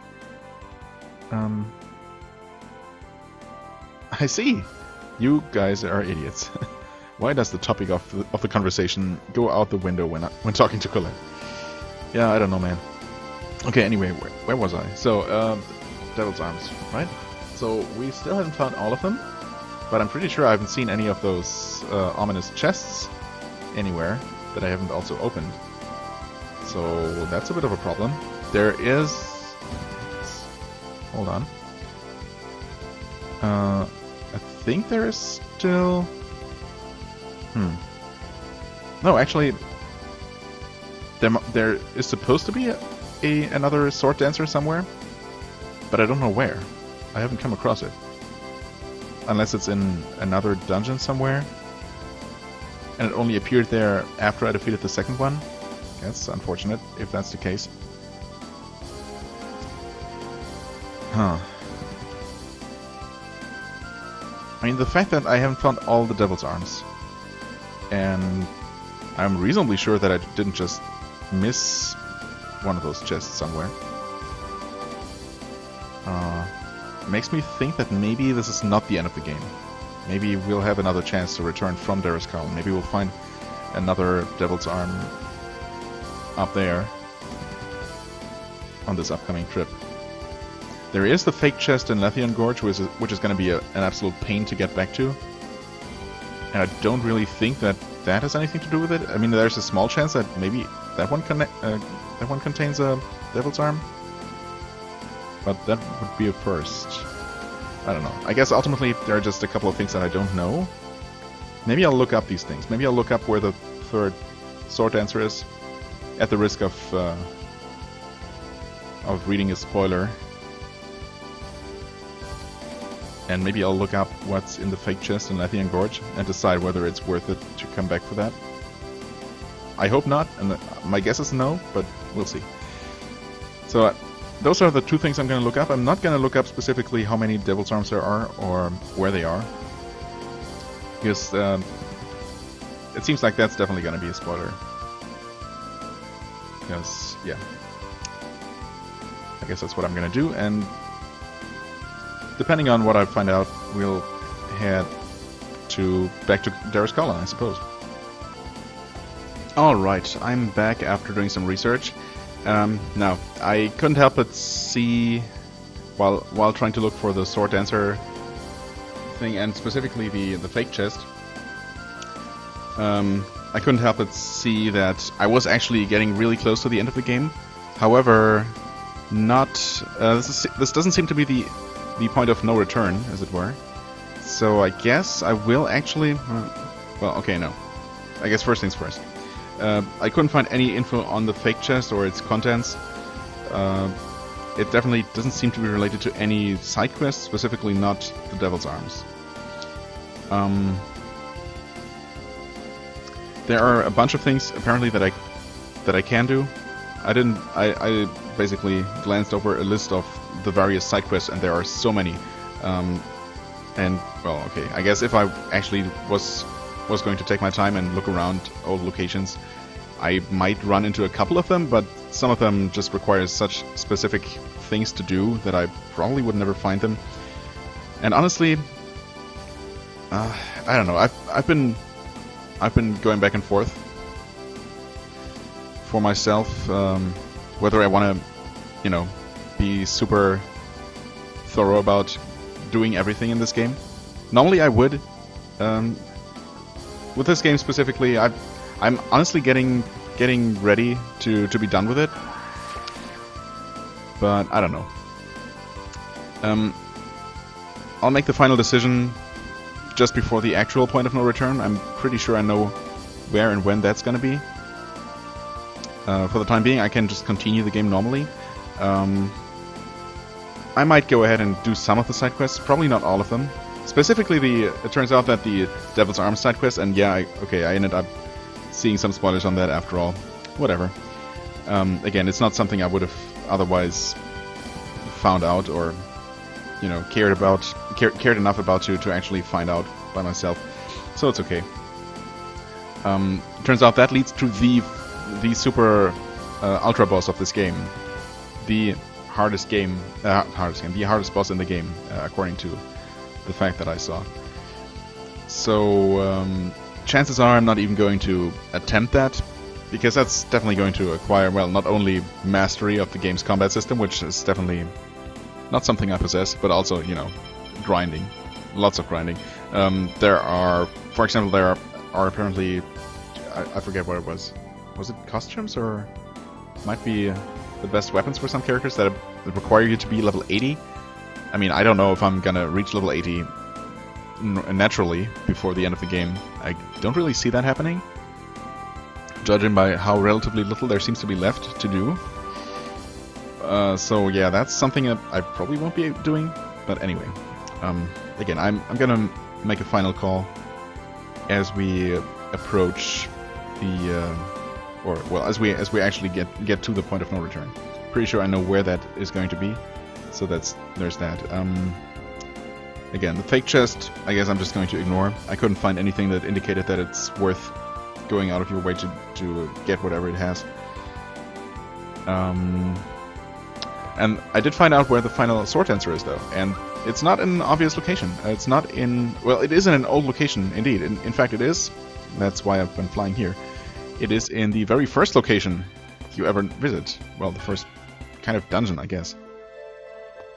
I see. You guys are idiots. Why does the topic of the conversation go out the window when talking to Colette? Yeah, I don't know, man. Okay, anyway, where was I? So, Devil's Arms, right? So, we still haven't found all of them, but I'm pretty sure I haven't seen any of those ominous chests anywhere that I haven't also opened. So, that's a bit of a problem. There is... Hold on. I think there is still... No, actually, there is supposed to be another sword dancer somewhere, but I don't know where. I haven't come across it. Unless it's in another dungeon somewhere, and it only appeared there after I defeated the second one. That's unfortunate, if that's the case. Huh. I mean, the fact that I haven't found all the Devil's Arms, and I'm reasonably sure that I didn't just miss one of those chests somewhere, makes me think that maybe this is not the end of the game. Maybe we'll have another chance to return from Dariskal. Maybe we'll find another Devil's Arm up there on this upcoming trip. There is the fake chest in Lethean Gorge, which is going to be an absolute pain to get back to. And I don't really think that has anything to do with it. I mean, there's a small chance that maybe that one contains a Devil's Arm. But that would be a first. I don't know. I guess ultimately there are just a couple of things that I don't know. Maybe I'll look up these things. Maybe I'll look up where the third sword dancer is, at the risk of reading a spoiler. And maybe I'll look up what's in the fake chest in Lethean Gorge and decide whether it's worth it to come back for that. I hope not, and my guess is no, but we'll see. So those are the two things I'm going to look up. I'm not going to look up specifically how many Devil's Arms there are or where they are, because it seems like that's definitely going to be a spoiler. Because, yeah, I guess that's what I'm going to do, and depending on what I find out, we'll head back to Dariskal, I suppose. Alright, I'm back after doing some research. Now, I couldn't help but see, while trying to look for the sword dancer thing, and specifically the fake chest, I couldn't help but see that I was actually getting really close to the end of the game. However, this doesn't seem to be the point of no return, as it were. So I guess I will actually... well, okay, no. I guess first things first. I couldn't find any info on the fake chest or its contents. It definitely doesn't seem to be related to any side quests, specifically not the Devil's Arms. There are a bunch of things apparently that I can do. I basically glanced over a list of the various side quests, and there are so many. And well, okay, I guess if I actually was going to take my time and look around old locations, I might run into a couple of them, but some of them just require such specific things to do that I probably would never find them. And honestly, I don't know. I've been going back and forth for myself, whether I want to, be super thorough about doing everything in this game. Normally I would. With this game specifically, I'm honestly getting ready to be done with it. But I don't know. I'll make the final decision just before the actual point of no return. I'm pretty sure I know where and when that's gonna be. For the time being, I can just continue the game normally. I might go ahead and do some of the side quests, probably not all of them. Specifically, it turns out that the Devil's Arms side quest, and yeah, I ended up seeing some spoilers on that after all. Whatever. Again, it's not something I would have otherwise found out or, you know, cared enough about to actually find out by myself. So it's okay. Turns out that leads to the super ultra boss of this game, the hardest boss in the game, according to the fact that I saw. So chances are I'm not even going to attempt that, because that's definitely going to acquire, well, not only mastery of the game's combat system, which is definitely not something I possess, but also, you know, grinding, lots of grinding. For example, there are apparently, I forget what it was. Was it costumes, or might be the best weapons for some characters that require you to be level 80? I mean, I don't know if I'm gonna reach level 80 naturally before the end of the game. I don't really see that happening, judging by how relatively little there seems to be left to do. So yeah, that's something that I probably won't be doing. But anyway, again, I'm gonna make a final call as we approach the, as we actually get to the point of no return. Pretty sure I know where that is going to be, so there's that. Again, the fake chest, I guess I'm just going to ignore. I couldn't find anything that indicated that it's worth going out of your way to get whatever it has. And I did find out where the final sword dancer is, though, and it's not in an obvious location. It's not in... Well, it is in an old location, indeed. In fact, it is. That's why I've been flying here. It is in the very first location you ever visit. Well, the first kind of dungeon, I guess.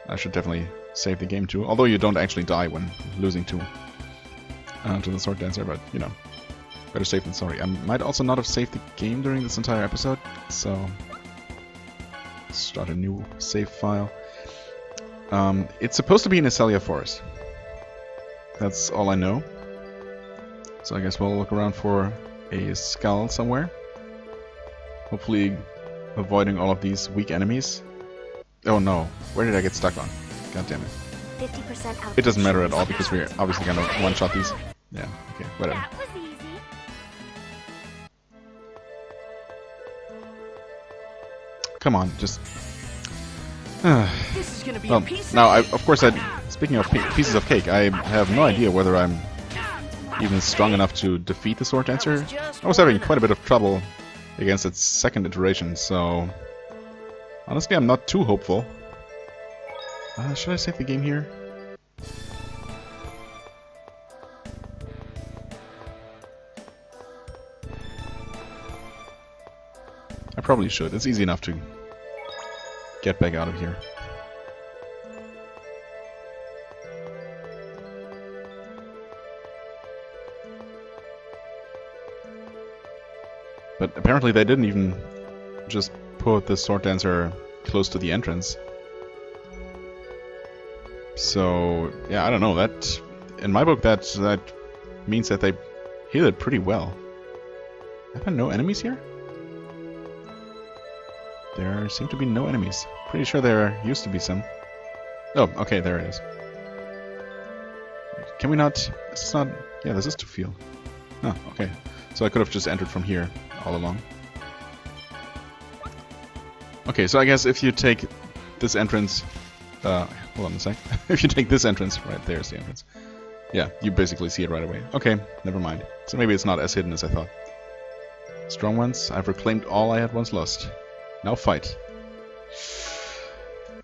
I should definitely save the game, too. Although you don't actually die when losing to the sword dancer, but, you know, better safe than sorry. I might also not have saved the game during this entire episode, so... Start a new save file. It's supposed to be in Acelia Forest. That's all I know. So I guess we'll look around for a skull somewhere. Hopefully avoiding all of these weak enemies. Oh no, where did I get stuck on? God damn it. 50% It doesn't matter at all because we're obviously gonna one-shot these. Yeah, okay, whatever. That was easy. Come on, just... This is gonna be well, a piece now, of course, speaking of pieces of cake, I have no idea whether I'm even strong enough to defeat the sword dancer. I was having quite a bit of trouble against its second iteration, so... Honestly, I'm not too hopeful. Should I save the game here? I probably should. It's easy enough to get back out of here. But apparently they didn't even just put the sword dancer close to the entrance. So, yeah, I don't know. That, in my book, that means that they hit it pretty well. Are there no enemies here? There seem to be no enemies. Pretty sure there used to be some. Oh, okay, there it is. Can we not... Is this not... Yeah, this is to field. Oh, okay. So I could have just entered from here all along. Okay, so I guess if you take this entrance... hold on a sec. If you take this entrance, right there's the entrance. Yeah, you basically see it right away. Okay, never mind. So maybe it's not as hidden as I thought. Strong ones, I've reclaimed all I had once lost. Now fight.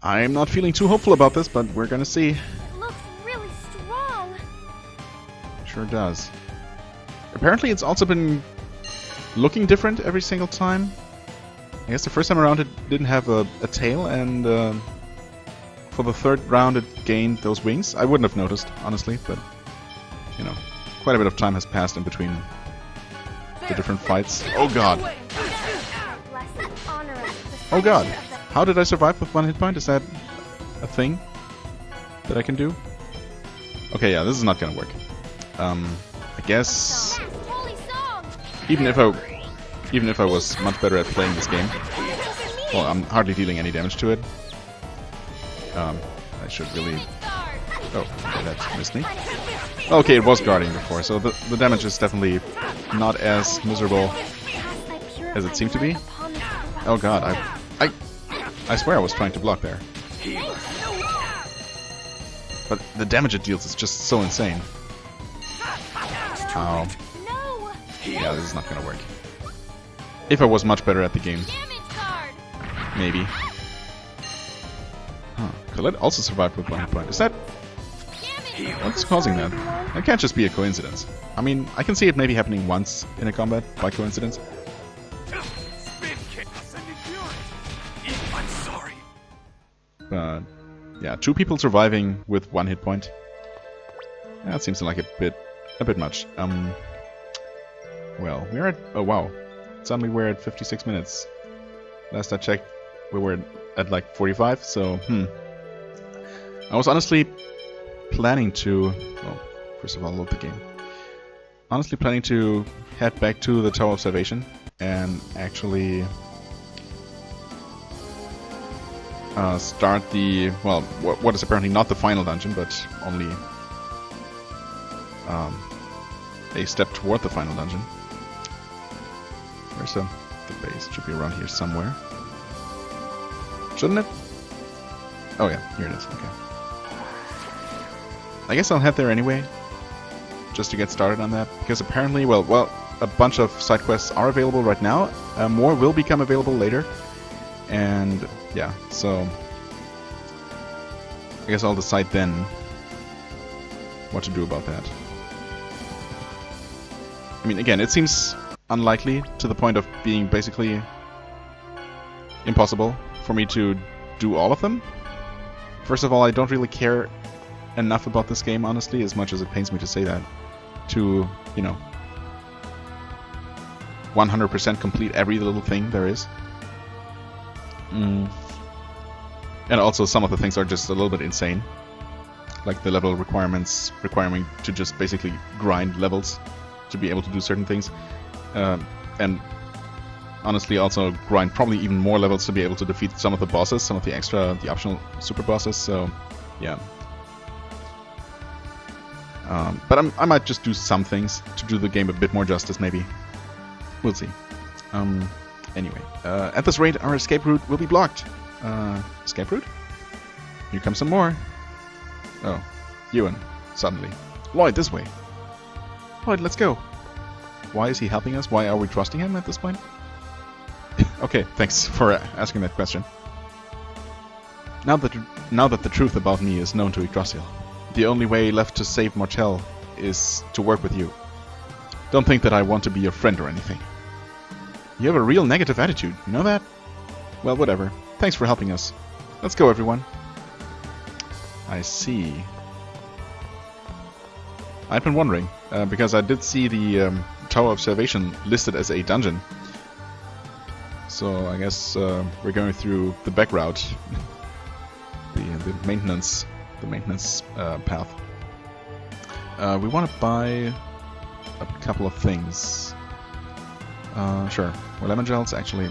I'm not feeling too hopeful about this, but we're gonna see. It looks really strong. Sure does. Apparently it's also been looking different every single time. I guess the first time around it didn't have a tail, and for the third round it gained those wings. I wouldn't have noticed, honestly, but, you know, quite a bit of time has passed in between the different fights. Oh god! Oh god! How did I survive with 1 hit point? Is that a thing that I can do? Okay, yeah, this is not gonna work. I guess even if I was much better at playing this game, well, I'm hardly dealing any damage to it. I should really... Oh, okay, that missed me. Okay, it was guarding before, so the damage is definitely not as miserable as it seemed to be. Oh god, I swear I was trying to block there. But the damage it deals is just so insane. Ow. Yeah, this is not gonna work. If I was much better at the game. Maybe. Huh. Colette also survived with 1 hit point. Is that... What's causing that? That can't just be a coincidence. I mean, I can see it maybe happening once in a combat, by coincidence. But, yeah, 2 people surviving with 1 hit point. Yeah, that seems like a bit much. Well, we're at... Oh, wow. Suddenly we're at 56 minutes. Last I checked, we were at like 45, so, I was honestly planning to... Well, first of all, load the game. Honestly planning to head back to the Tower of Salvation and actually start the... Well, what is apparently not the final dungeon, but only a step toward the final dungeon. Where's the base? It should be around here somewhere. Shouldn't it? Oh yeah, here it is. Okay. I guess I'll head there anyway, just to get started on that, because apparently, well, a bunch of side quests are available right now. More will become available later, and yeah, so I guess I'll decide then what to do about that. I mean, again, it seems unlikely to the point of being basically impossible for me to do all of them. First of all, I don't really care enough about this game, honestly, as much as it pains me to say that, to, you know, 100% complete every little thing there is. And also some of the things are just a little bit insane. Like the level requirements requiring to just basically grind levels to be able to do certain things. And honestly also grind probably even more levels to be able to defeat some of the bosses, some of the optional super bosses, so yeah. But I might just do some things to do the game a bit more justice, maybe. We'll see. Anyway, at this rate, our escape route will be blocked. Escape route? Here comes some more. Oh, Ewan, suddenly. Lloyd, this way. Lloyd, let's go. Why is he helping us? Why are we trusting him at this point? Okay, thanks for asking that question. Now that the truth about me is known to Yggdrasil, the only way left to save Martel is to work with you. Don't think that I want to be your friend or anything. You have a real negative attitude, you know that? Well, whatever. Thanks for helping us. Let's go, everyone. I see. I've been wondering, because I did see the Tower of Salvation listed as a dungeon. So I guess we're going through the back route, the maintenance path. We want to buy a couple of things. Sure. Well, lemon gels, actually,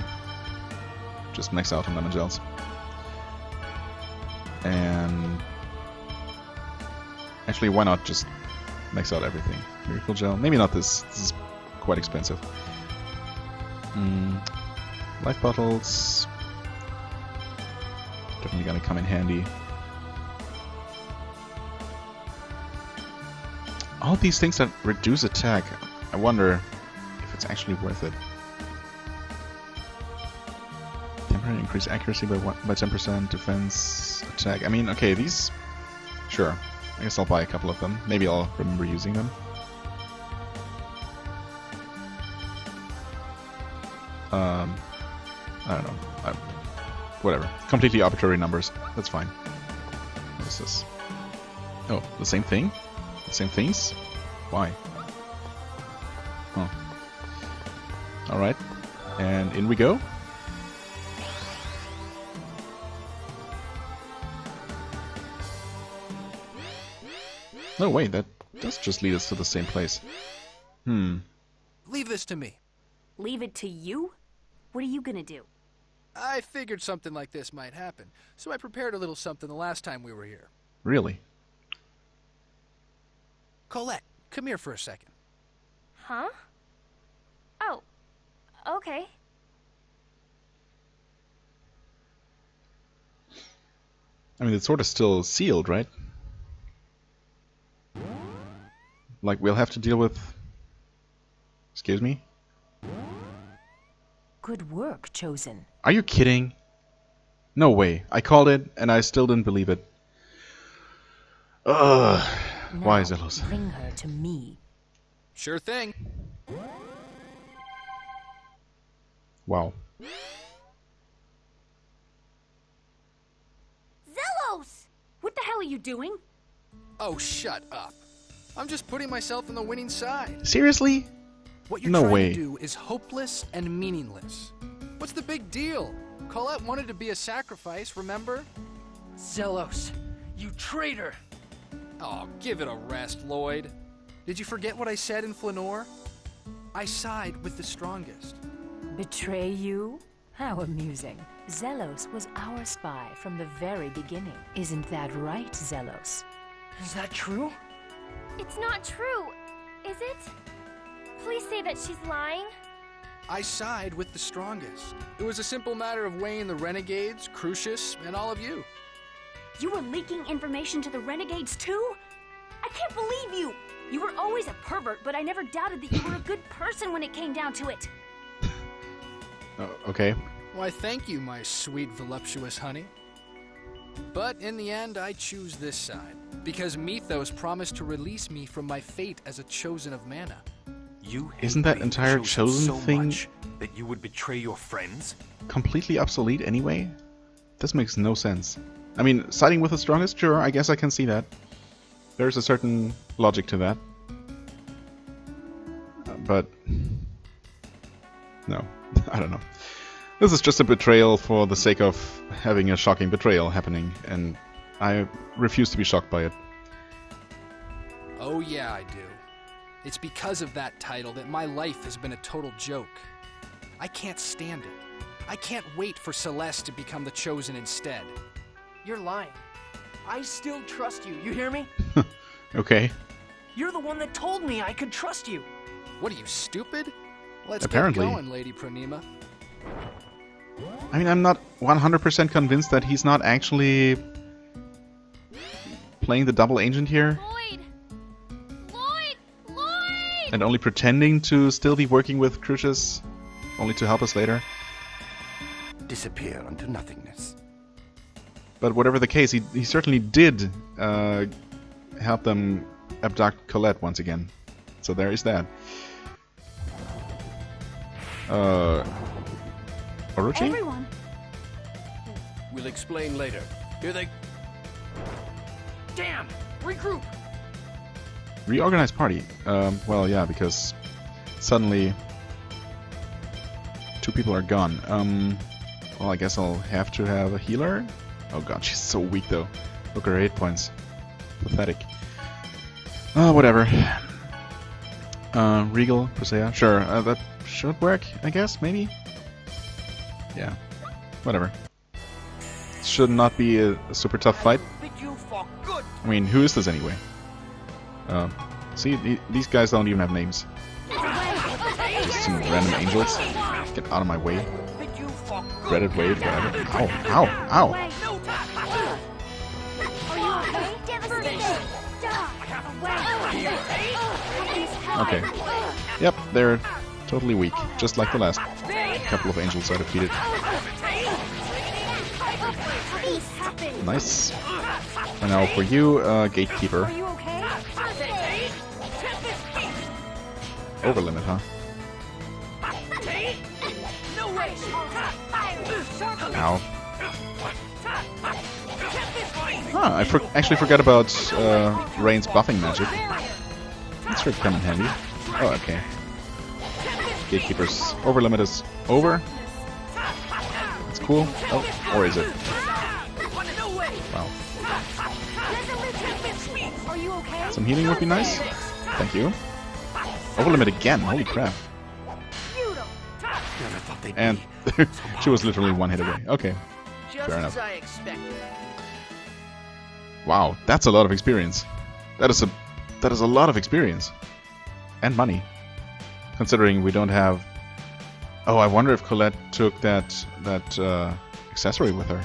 just max out on lemon gels. And actually, why not just max out everything? Miracle gel, maybe not this. This is quite expensive. Life bottles, definitely gonna come in handy. All these things that reduce attack, I wonder if it's actually worth it. Temporary increase accuracy by 10%, defense, attack. I mean, okay, these, sure. I guess I'll buy a couple of them. Maybe I'll remember using them. I don't know. Whatever. Completely arbitrary numbers. That's fine. What is this? Oh, the same thing? The same things? Why? Oh. Alright. And in we go. No, wait, that does just lead us to the same place. Leave this to me. Leave it to you? What are you gonna do? I figured something like this might happen, so I prepared a little something the last time we were here. Really? Colette, come here for a second. Huh? Oh, okay. I mean, it's sort of still sealed, right? Like, we'll have to deal with... Excuse me? Good work, Chosen. Are you kidding? No way. I called it, and I still didn't believe it. Ugh. Why, Zelos? Bring her to me. Sure thing. Wow. Zelos! What the hell are you doing? Oh, shut up. I'm just putting myself on the winning side. Seriously? What you're No trying way. to do is hopeless and meaningless. What's the big deal? Colette wanted to be a sacrifice, remember? Zelos, you traitor! Oh, give it a rest, Lloyd. Did you forget what I said in Flanor? I side with the strongest. Betray you? How amusing. Zelos was our spy from the very beginning. Isn't that right, Zelos? Is that true? It's not true, is it? Please say that she's lying. I side with the strongest. It was a simple matter of weighing the renegades, Crucius, and all of you. You were leaking information to the renegades too? I can't believe you! You were always a pervert, but I never doubted that you were a good person when it came down to it. Okay. Why, thank you, my sweet, voluptuous honey. But in the end, I choose this side, because Mythos promised to release me from my fate as a chosen of mana. You Isn't that hate entire being chosen so thing much that you would betray your friends? Completely obsolete anyway? This makes no sense. I mean, siding with the strongest, sure, I guess I can see that. There's a certain logic to that. But... no, I don't know. This is just a betrayal for the sake of having a shocking betrayal happening, and I refuse to be shocked by it. Oh yeah, I do. It's because of that title that my life has been a total joke. I can't stand it. I can't wait for Celeste to become the chosen instead. You're lying. I still trust you, you hear me? Okay. You're the one that told me I could trust you. What are you, stupid? Let's Apparently. get going, Lady Pranima. I mean, I'm not 100% convinced that he's not actually playing the double agent here. Lloyd! Lloyd! Lloyd! And only pretending to still be working with Crucius, only to help us later. Disappear unto nothingness. But whatever the case, he certainly did help them abduct Colette once again. So there is that. Orochi? Everyone! We'll explain later. Here they... Damn! Regroup! Reorganized party. Well, yeah, because suddenly 2 people are gone. Well, I guess I'll have to have a healer. Oh god, she's so weak though. Look at her hit points. Pathetic. Whatever. Regal, Presea, sure, that should work, I guess, maybe? Yeah, whatever. Should not be a super tough fight. I mean, who is this anyway? See, these guys don't even have names. Just some random angels. Get out of my way. Dreaded wave, whatever. Ow, ow, ow! Are you okay? Devastated! Stop! Okay. Yep, they're totally weak, just like the last couple of angels I defeated. Nice. And now for you, Gatekeeper. Are you okay? Over limit, huh? Ow. Ah, I actually forgot about Rain's buffing magic. That should come in handy. Oh, okay. Gatekeeper's over limit is over. That's cool. Oh, or is it? Wow. Some healing would be nice. Thank you. Over limit again. Holy crap. And she was literally one hit away. Okay. Fair enough. Wow, that's a lot of experience. That is a lot of experience. And money. Considering we don't have... Oh, I wonder if Colette took that accessory with her.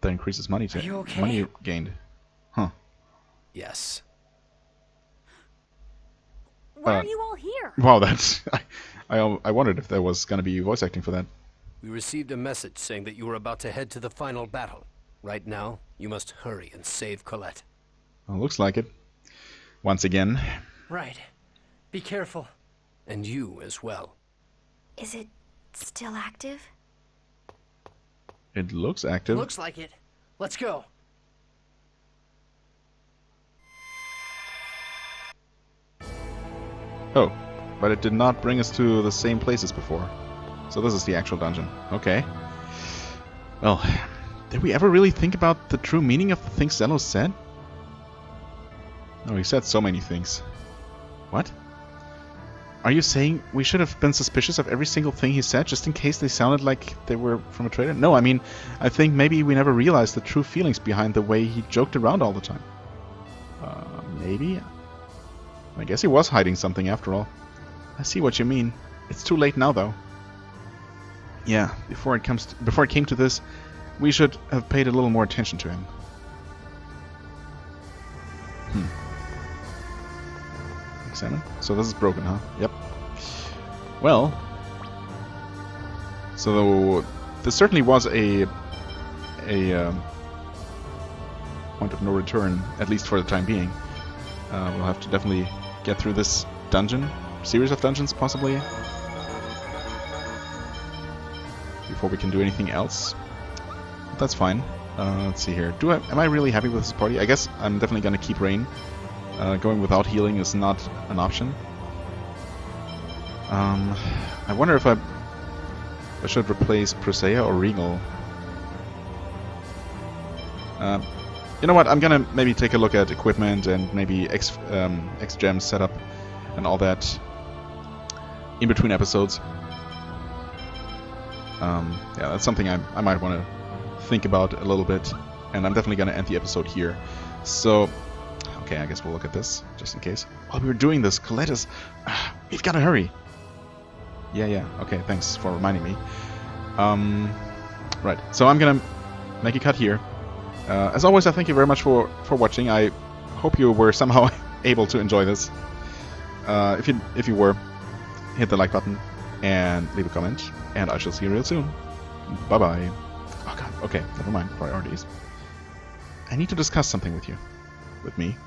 That increases money to money gained. Huh. Yes. Why are you all here? Wow, that's... I wondered if there was going to be voice acting for that. We received a message saying that you were about to head to the final battle. Right now, you must hurry and save Colette. Well, looks like it. Once again. Right. Be careful. And you as well. Is it still active? It looks active. Looks like it. Let's go. Oh, but it did not bring us to the same place as before. So this is the actual dungeon. Okay. Well, did we ever really think about the true meaning of the things Zelos said? No, he said so many things. What? Are you saying we should have been suspicious of every single thing he said just in case they sounded like they were from a traitor? No, I mean, I think maybe we never realized the true feelings behind the way he joked around all the time. Maybe? I guess he was hiding something after all. I see what you mean. It's too late now, though. Yeah, before it came to this, we should have paid a little more attention to him. Examine. So this is broken, huh? Yep. Well, so this certainly was a point of no return, at least for the time being. We'll have to definitely get through this dungeon, series of dungeons possibly, before we can do anything else. But that's fine. Let's see here. Am I really happy with this party? I guess I'm definitely gonna keep Rain. Going without healing is not an option. I wonder if I should replace Presea or Regal. You know what? I'm gonna maybe take a look at equipment and maybe X-Gem setup and all that in between episodes. Yeah, that's something I might want to think about a little bit, and I'm definitely gonna end the episode here. So, okay, I guess we'll look at this just in case. While we were doing this, Colette is... we've gotta hurry. Yeah. Okay, thanks for reminding me. Right, so I'm gonna make a cut here. As always, I thank you very much for watching. I hope you were somehow able to enjoy this. If you were, hit the like button and leave a comment, and I shall see you real soon. Bye bye. Oh god, okay, never mind. Priorities. I need to discuss something with you. With me.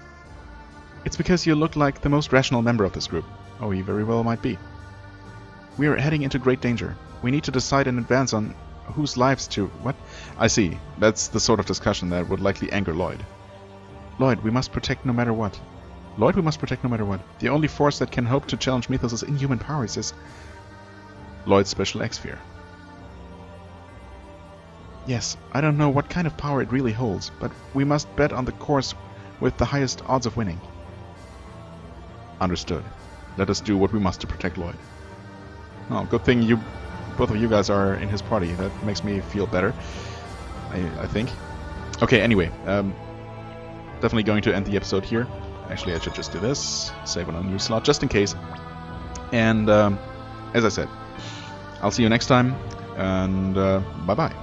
It's because you look like the most rational member of this group. Oh, you very well might be. We are heading into great danger. We need to decide in advance on whose lives to... What? I see. That's the sort of discussion that would likely anger Lloyd. Lloyd, we must protect no matter what. Lloyd, we must protect no matter what. The only force that can hope to challenge Mythos' inhuman powers is... Lloyd's special X-Sphere. Yes, I don't know what kind of power it really holds, but we must bet on the course with the highest odds of winning. Understood. Let us do what we must to protect Lloyd. Oh, good thing both of you guys are in his party. That makes me feel better, I think. Okay, anyway, definitely going to end the episode here. Actually, I should just do this, save on a new slot, just in case. And, as I said, I'll see you next time, and bye-bye.